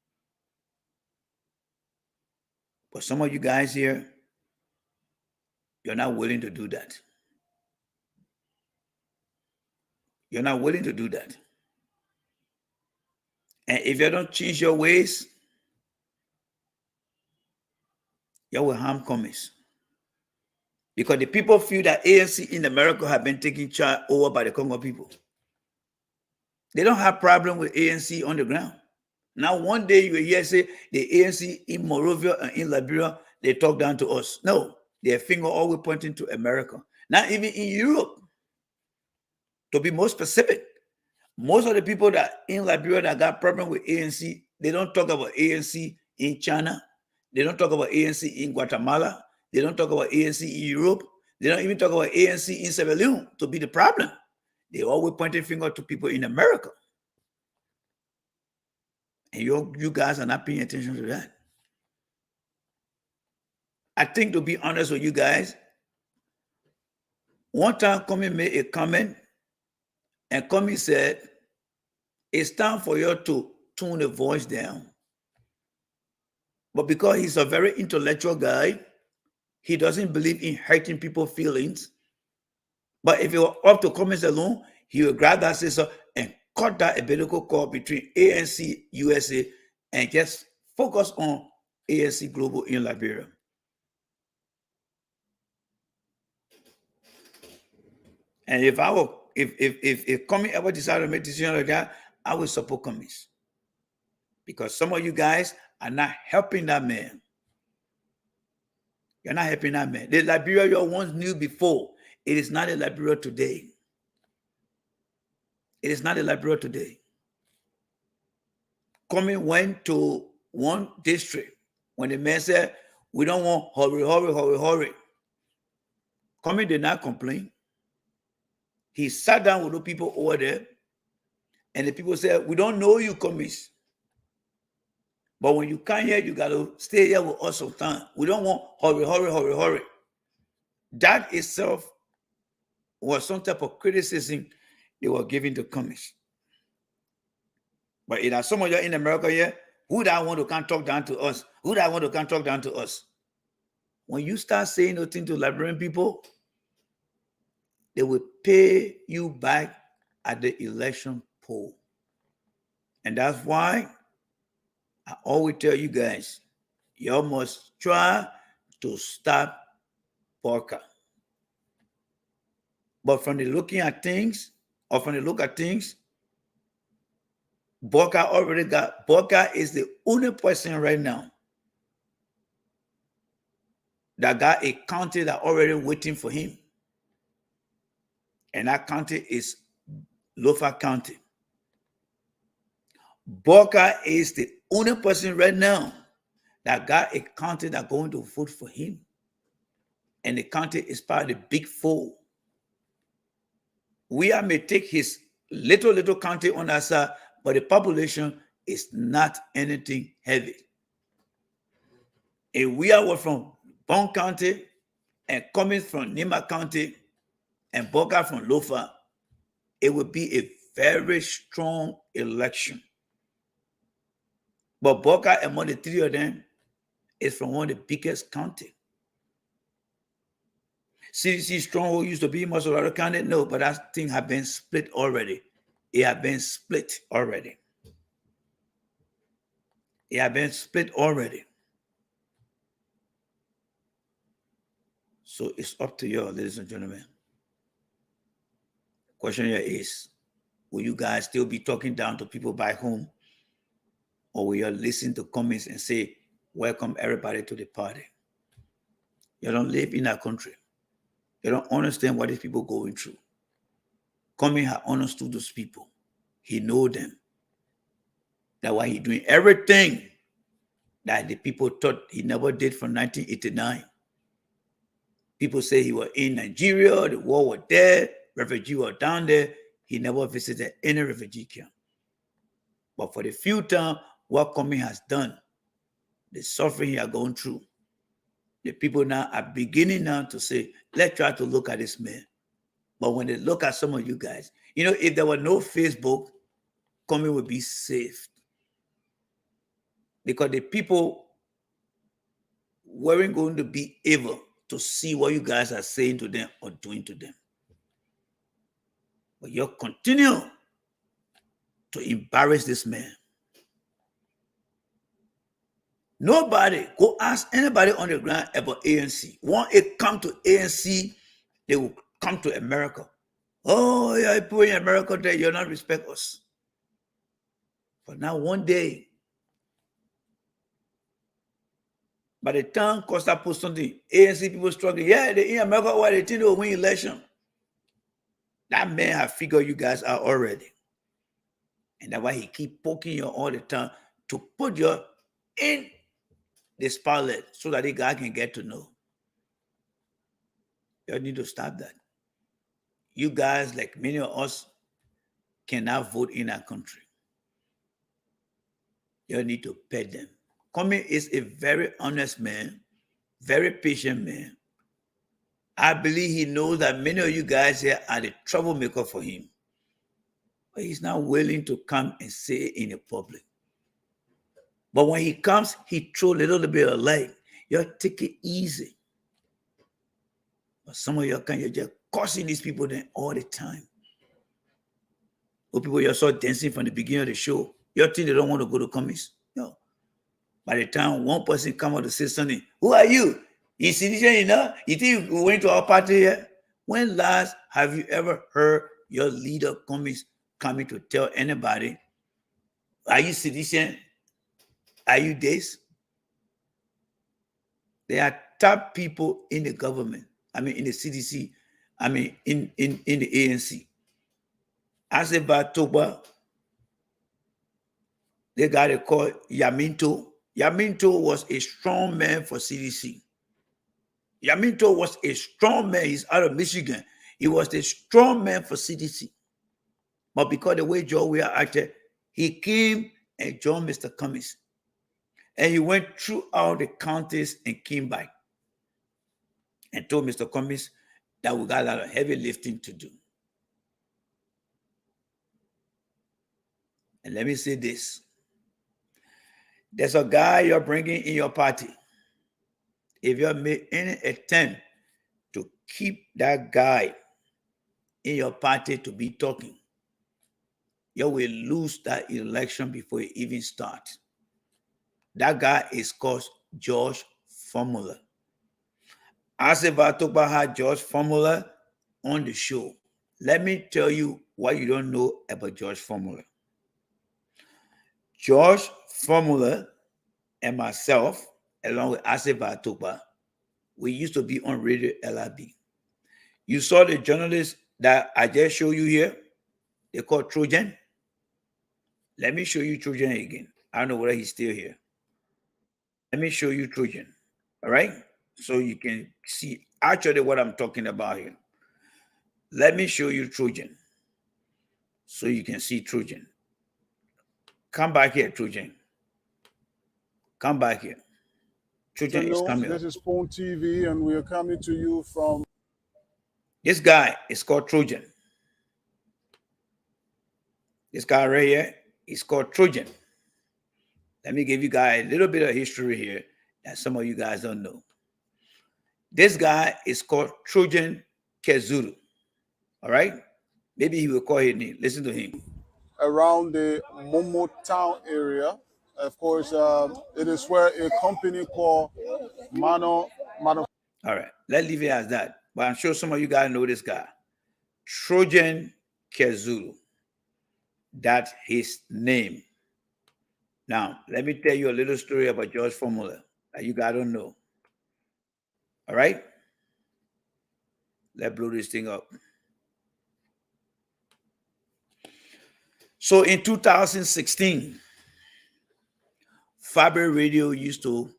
But some of you guys here, you're not willing to do that. You're not willing to do that. And if you don't change your ways, you will harm Cummings. Because the people feel that ANC in America have been taken charge over by the Congo people. They don't have problem with ANC on the ground. Now, one day you will hear say the ANC in Monrovia and in Liberia, they talk down to us. No, their finger always pointing to America. Now, even in Europe, to be more specific, most of the people that in Liberia that got problem with ANC, they don't talk about ANC in China. They don't talk about ANC in Guatemala. They don't talk about ANC in Europe. They don't even talk about ANC in Sierra Leone to be the problem. They always pointing finger to people in America. And you guys are not paying attention to that. I think, to be honest with you guys, one time Cummings made a comment, and Cummings said, it's time for you to tune the voice down. But because he's a very intellectual guy, he doesn't believe in hurting people's feelings. But if it were up to Cummings alone, he would grab that scissor and cut that umbilical cord between ANC USA and just focus on ANC Global in Liberia. And if I were, if Cummings ever decided to make a decision like that, I would support Cummings. Because some of you guys are not helping that man. You're not helping that man. The Liberia you once knew before, it is not a Liberia today. It is not a Liberia today. Cummings went to one district when the man said, we don't want hurry. Cummings did not complain. He sat down with the people over there, and the people said, we don't know you, Cummings. But when you come here, you got to stay here with us some time. We don't want hurry. That itself was some type of criticism they were giving to Cummings. But if some of you in America here, who that want to come talk down to us? Who that want to come talk down to us? When you start saying nothing to Liberian people, they will pay you back at the election poll. And that's why I always tell you guys, you must try to stop Boca. But from the look at things, Boca is the only person right now that got a county that already waiting for him. And that county is Lofa County. Boca is the only person right now that got a county that going to vote for him. And the county is part of the big four. Weah may take his little county on that side, but the population is not anything heavy. If Weah was from Bon County and coming from Nima County and Boca from Lofa, it would be a very strong election. But Boca, among the three of them, is from one of the biggest county. CDC stronghold used to be in Masolado County. No, but that thing has been split already. It has been split already. It has been split already. So it's up to you, ladies and gentlemen. The question here is, will you guys still be talking down to people back home? Or will you listen to comments and say, welcome everybody to the party? You don't live in that country. You don't understand what these people going through. Coming has understood those people. He know them. That's why he's doing everything that the people thought he never did from 1989. People say he was in Nigeria, the war was there, refugees were down there. He never visited any refugee camp. But for the few times what Comey has done, the suffering he are going through, the people now are beginning now to say, let's try to look at this man. But when they look at some of you guys, you know, if there were no Facebook, Comey would be saved. Because the people weren't going to be able to see what you guys are saying to them or doing to them. But you continue to embarrass this man. Nobody, go ask anybody on the ground about ANC. Once it come to ANC, they will come to America. Oh, yeah, people in America there, you'll not respect us. But now one day, by the time Costa post something, ANC people struggling, yeah, they in America, why they think they'll win election. That man have figured you guys out already. And that's why he keep poking you all the time to put you in the spotlight so that the guy can get to know. You need to stop that. You guys, like many of us, cannot vote in our country. You need to pay them. Comey is a very honest man, very patient man. I believe he knows that many of you guys here are the troublemaker for him. But he's not willing to come and say it in the public. But when he comes, he throws a little bit of light. You take it easy. But some of you you're just cursing these people then all the time. Those people you saw dancing from the beginning of the show, you think they don't want to go to Comey's? No. By the time one person come out to say something, who are you? You citizen, you know? You think you went to our party here? When last have you ever heard your leader coming to tell anybody, are you citizen? Are you this? They are top people in the government. I mean, in the CDC. I mean, in the ANC. As about Toba, they got a call Yaminto. Yaminto was a strong man for CDC. Yaminto was a strong man. He's out of Michigan. He was a strong man for CDC. But because the way Joe Weah acted, he came and joined Mr. Cummings. And he went through all the counties and came back and told Mr. Cummings that we got a lot of heavy lifting to do. And let me say this. There's a guy you're bringing in your party. If you make any attempt to keep that guy in your party to be talking, you will lose that election before it even starts. That guy is called George Formula. Asif Atoba had George Formula on the show. Let me tell you what you don't know about George Formula. George Formula and myself, along with Asif Atoba, we used to be on Radio LRB. You saw the journalist that I just showed you here. They call Trojan. Let me show you Trojan again. I don't know whether he's still here. Let me show you Trojan. All right? So you can see actually what I'm talking about here. Let me show you Trojan. So you can see Trojan. Come back here, Trojan. Come back here. Trojan is coming. This is Spoon TV, and we are coming to you from. This guy is called Trojan. This guy right here is called Trojan. Let me give you guys a little bit of history here that some of you guys don't know. This guy is called Trojan Kezuru. All right? Maybe he will call his name. Listen to him. Around the Momo Town area. Of course, it is where a company called Mano. All right, let's leave it as that. But I'm sure some of you guys know this guy. Trojan Kezuru. That's his name. Now, let me tell you a little story about George Formula that you guys don't know. All right? Let's blow this thing up. So in 2016, Fabric Radio used to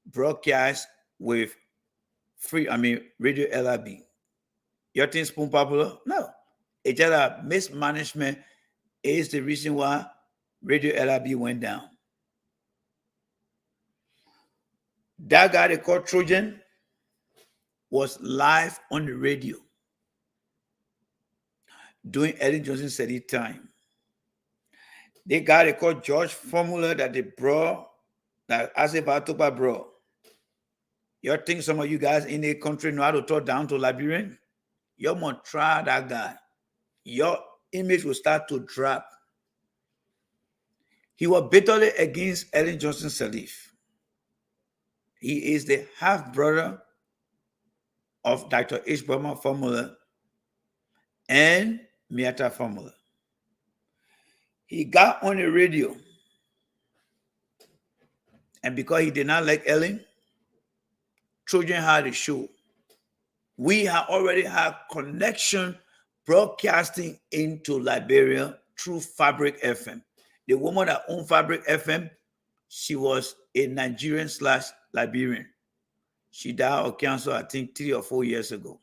broadcast with Radio LRB. Your thing Spoon popular? No. It's just a mismanagement is the reason why Radio LRB went down. That guy they called Trojan was live on the radio during Ellen Johnson Cdc time. They got a called George Formula that they brought, that Asibatoba brought. You think some of you guys in the country know how to talk down to Liberian? You must try that guy. Your image will start to drop. He was bitterly against Ellen Johnson Sirleaf. He is the half-brother of Dr. H. Burma Formula and Miata Formula. He got on the radio, and because he did not like Ellen, Trojan had a show. We have already had connection broadcasting into Liberia through Fabric FM. The woman that owned Fabric FM, she was a Nigerian/Liberian. She died of cancer, I think, 3 or 4 years ago.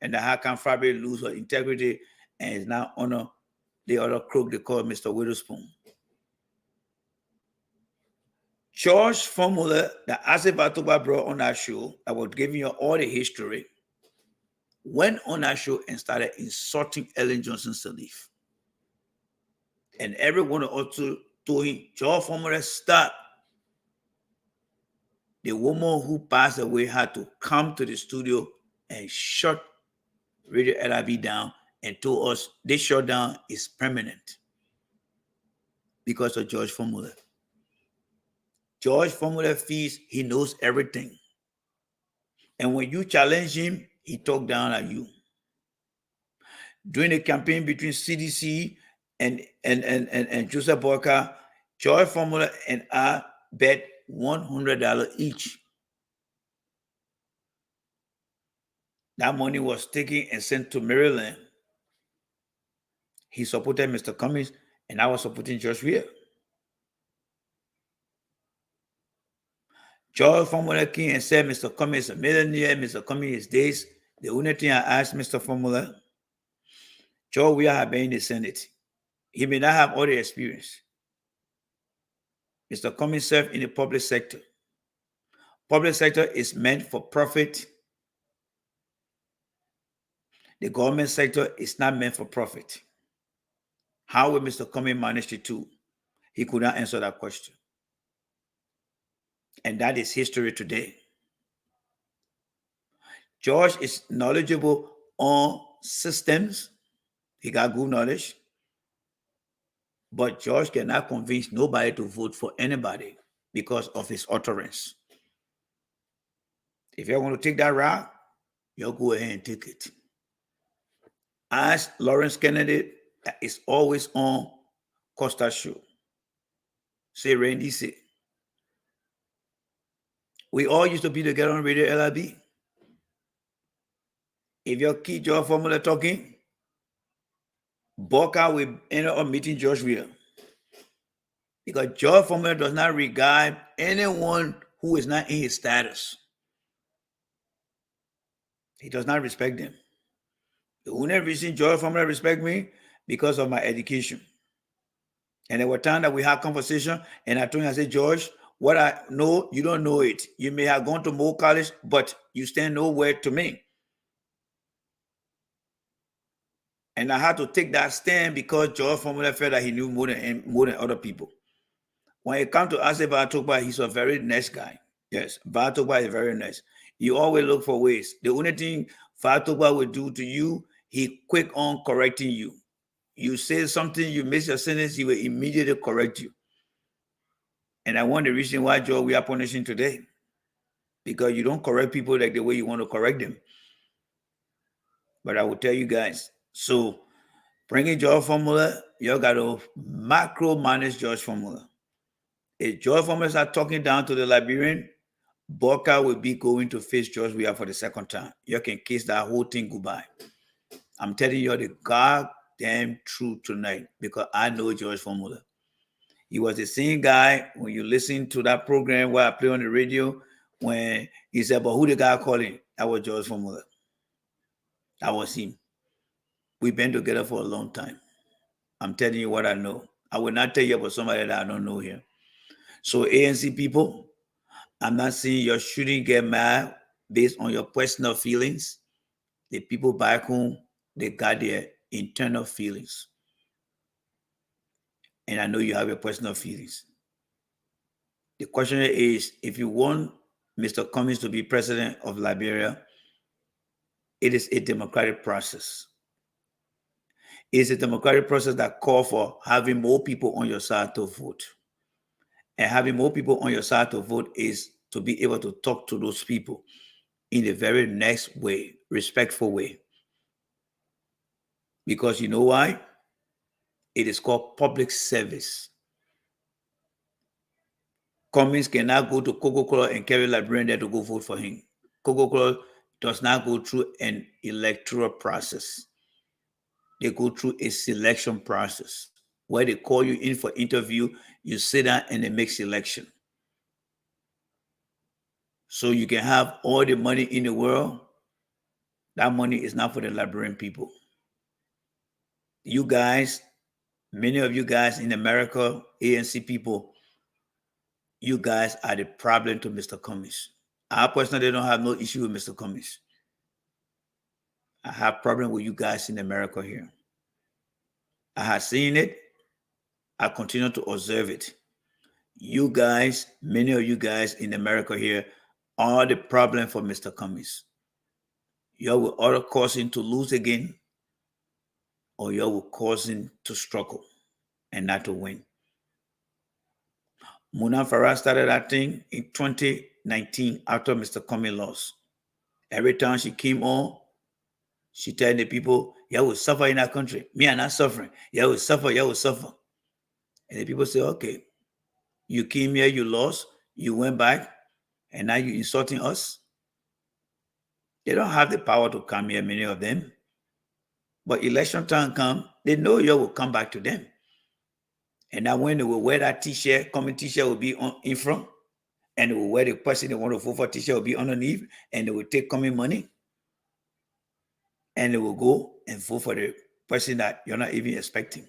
And how can Fabric lose her integrity and is now under the other crook they call Mr. Witherspoon? George Formula that Asif Atoba brought on that show, I was giving you all the history, went on that show and started insulting Ellen Johnson Sirleaf. And everyone also told him, George Formula, stop. The woman who passed away had to come to the studio and shut Radio LRB down and told us this shutdown is permanent because of George Formula. George Formula feels he knows everything. And when you challenge him, he talk down at you. During the campaign between CDC and Joseph Boyka, George Formula and I bet $100 each. That money was taken and sent to Maryland. He supported Mr. Cummings, and I was supporting George Weah. George Formula came and said, Mr. Cummings is a millionaire, Mr. Cummings is this. The only thing I asked Mr. Formula, George Weah had been in the Senate. He may not have all the experience. Mr. Cummings served in the public sector. Public sector is meant for profit. The government sector is not meant for profit. How will Mr. Cummings manage the two? He could not answer that question. And that is history today. George is knowledgeable on systems. He got good knowledge. But George cannot convince nobody to vote for anybody because of his utterance. If you're going to take that route, you'll go ahead and take it. Ask Lawrence Kennedy, that is always on Costa show. Say Randy say. We all used to be together on Radio LIB. If your key George Formula talking, Boca will end up meeting George Weah. Because George Formula does not regard anyone who is not in his status. He does not respect them. The only reason George Formula respect me because of my education. And there were times that we had conversation, and I told him, I said, George, what I know, you don't know it. You may have gone to Moore College, but you stand nowhere to me. And I had to take that stand because George Formula felt that he knew more than other people. When it comes to Ase Bartogba, he's a very nice guy. Yes, Bartogba is very nice. You always look for ways. The only thing Bartogba will do to you, he quick on correcting you. You say something, you miss your sentence, he will immediately correct you. And I want the reason why, Joe, we are punishing today. Because you don't correct people like the way you want to correct them. But I will tell you guys, so bringing George Formula, you got to macro manage George Formula. If George Formula start talking down to the Liberian, Boca will be going to face George Weah for the second time. You can kiss that whole thing goodbye. I'm telling you the goddamn truth tonight because I know George Formula. He was the same guy when you listen to that program where I play on the radio when he said, but who the guy calling? That was George Formula. That was him. We've been together for a long time. I'm telling you what I know. I will not tell you about somebody that I don't know here. So ANC people, I'm not saying you shouldn't get mad based on your personal feelings. The people back home, they got their internal feelings. And I know you have your personal feelings. The question is, if you want Mr. Cummings to be president of Liberia, it is a democratic process. It's a democratic process that calls for having more people on your side to vote. And having more people on your side to vote is to be able to talk to those people in a very nice way, respectful way. Because you know why? It is called public service. Cummings cannot go to Coca-Cola and carry Liberian there to go vote for him. Coca-Cola does not go through an electoral process. They go through a selection process where they call you in for interview, you sit down and they make selection. So you can have all the money in the world. That money is not for the Liberian people. You guys, many of you guys in America, ANC people, you guys are the problem to Mr. Cummings. I personally don't have no issue with Mr. Cummings. I have problem with you guys in America here. I have seen it. I continue to observe it. You guys, many of you guys in America here are the problem for Mr. Cummings. You will either cause him to lose again or you will cause him to struggle and not to win. Muna Farah started that thing in 2019 after Mr. Cummings lost. Every time she came on, she told the people, you will suffer in our country. Me, I'm not suffering. You will suffer, you will suffer. And the people say, okay, you came here, you lost, you went back, and now you're insulting us. They don't have the power to come here, many of them. But election time come, they know you will come back to them. And now when they will wear that t-shirt, common t-shirt will be on in front, and they will wear the person they want to vote for t-shirt will be underneath, and they will take common money, and they will go and vote for the person that you're not even expecting.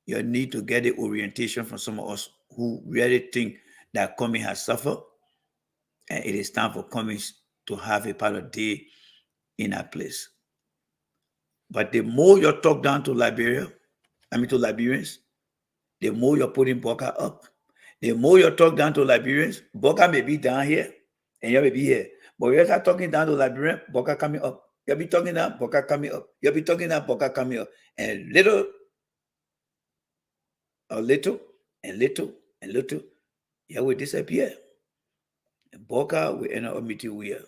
You need to get the orientation from some of us who really think that Cummings has suffered, and it is time for Cummings to have a part of day in that place. But the more you talk down to Liberia, to Liberians, the more you're putting Boca up. The more you talk down to Liberians, Boca may be down here, and you may be here. But you start talking down to Liberian, Boca coming up. You'll be talking down, Boca coming up. You'll be talking down, Boca coming up. And little, you will disappear. And Boca will end up meeting Weah.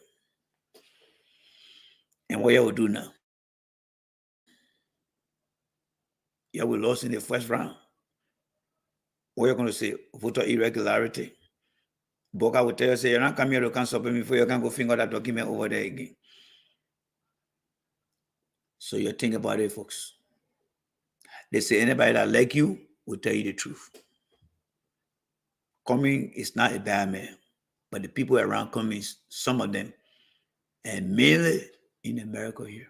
And what you will do now? You will lose in the first round. What are you going to say? Voter irregularity. Boca will tell you, say, you're not coming here to come support me before you can go finger that document over there again. So you think about it, folks. They say anybody that like you will tell you the truth. Cummings is not a bad man, but the people around Cummings, some of them, and mainly in America here,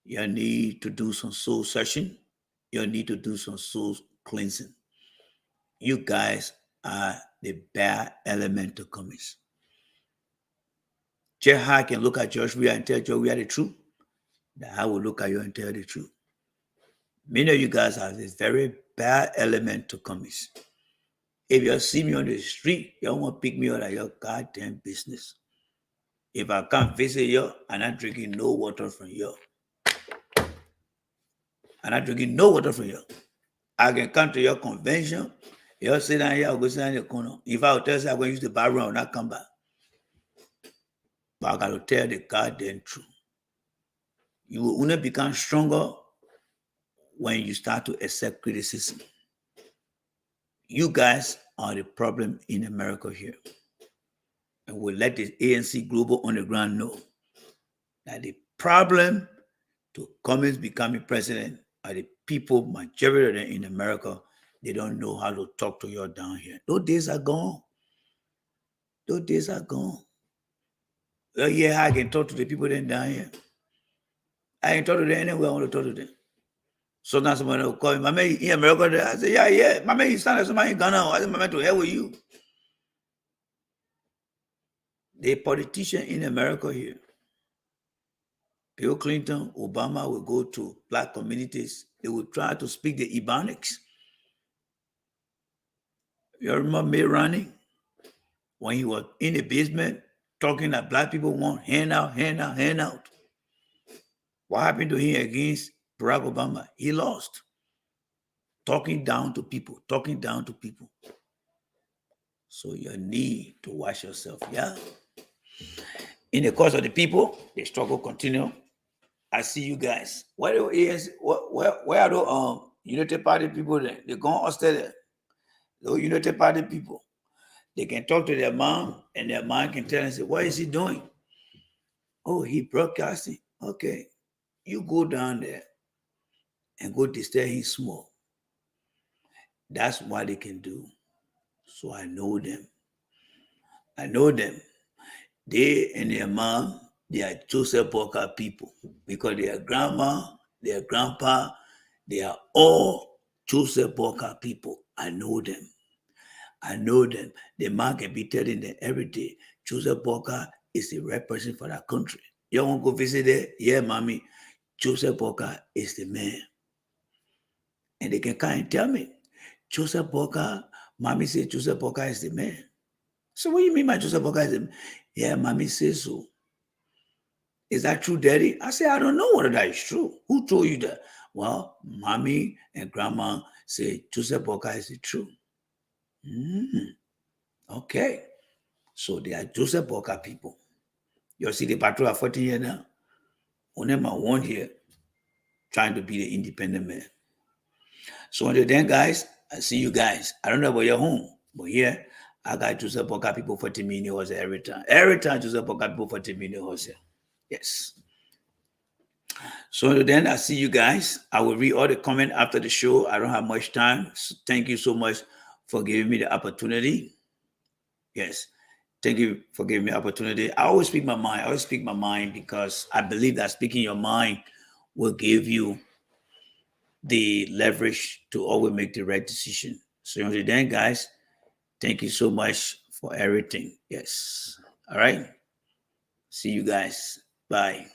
you need to do some soul searching. You need to do some soul cleansing. You guys are the bad element to Cummings. Just how I can look at George Weah and tell George Weah the truth, that I will look at you and tell the truth. Many of you guys are this very bad element to Cummings. If you see me on the street, you don't want to pick me out of your goddamn business. If I can't visit you, I'm not drinking no water from you. I'm not drinking no water from you. I can come to your convention. You'll sit down here, I'll go sit down in the corner. If I will tell you I'm going to use the bathroom, I will not come back. But I got to tell the goddamn truth. You will only become stronger when you start to accept criticism. You guys are the problem in America here. And we'll let the ANC Global Underground know that the problem to Cummings becoming president are the people, majority of them in America, they don't know how to talk to you down here. Those days are gone. Those days are gone. Well, yeah, I can talk to the people then down here. I can talk to them anywhere I want to talk to them. Sometimes somebody will call me, my man in America. I say, yeah. My man, you sound like somebody in Ghana. I say, my man, to hell with you. The politician in America here, Bill Clinton, Obama will go to black communities. They will try to speak the Ebonics. You remember Mitt Romney? When he was in the basement talking that black people want handout. What happened to him against Barack Obama? He lost. Talking down to people. So you need to watch yourself, yeah? In the course of the people, the struggle continue. I see you guys. Where are the Unity Party people then? They gone upstairs. Those Unity Party people. They can talk to their mom, and their mom can tell and say, what is he doing? Oh, he broadcasting. Okay. You go down there and go disturb him small. That's what they can do. So I know them. They and their mom, they are Joseph Boca people because their grandma, their grandpa, they are all Joseph Boca people. I know them. The man can be telling them every day, Joseph Boca is the right person for that country. You want to go visit there? Yeah, mommy. Joseph Boca is the man. And they can come and tell me, Joseph Boca, mommy says Joseph Boca is the man. So what do you mean by Joseph Boca is the man? Yeah, mommy says so. Is that true, daddy? I say, I don't know whether that is true. Who told you that? Well, mommy and grandma say Joseph Boca is the truth. Okay. So they are Joseph Boca people. You see the patrol are 40 years now. Only my one here trying to be the independent man. So until then, guys, I see you guys. I don't know about your home, but here I got Joseph Boca people 40 million horse every time. Every time Joseph Boca people 40 million horse. Yes. So until then, I see you guys. I will read all the comments after the show. I don't have much time. So thank you so much for giving me the opportunity. Yes. Thank you for giving me the opportunity. I always speak my mind because I believe that speaking your mind will give you the leverage to always make the right decision. So until then, guys, thank you so much for everything. Yes. All right. See you guys. Bye.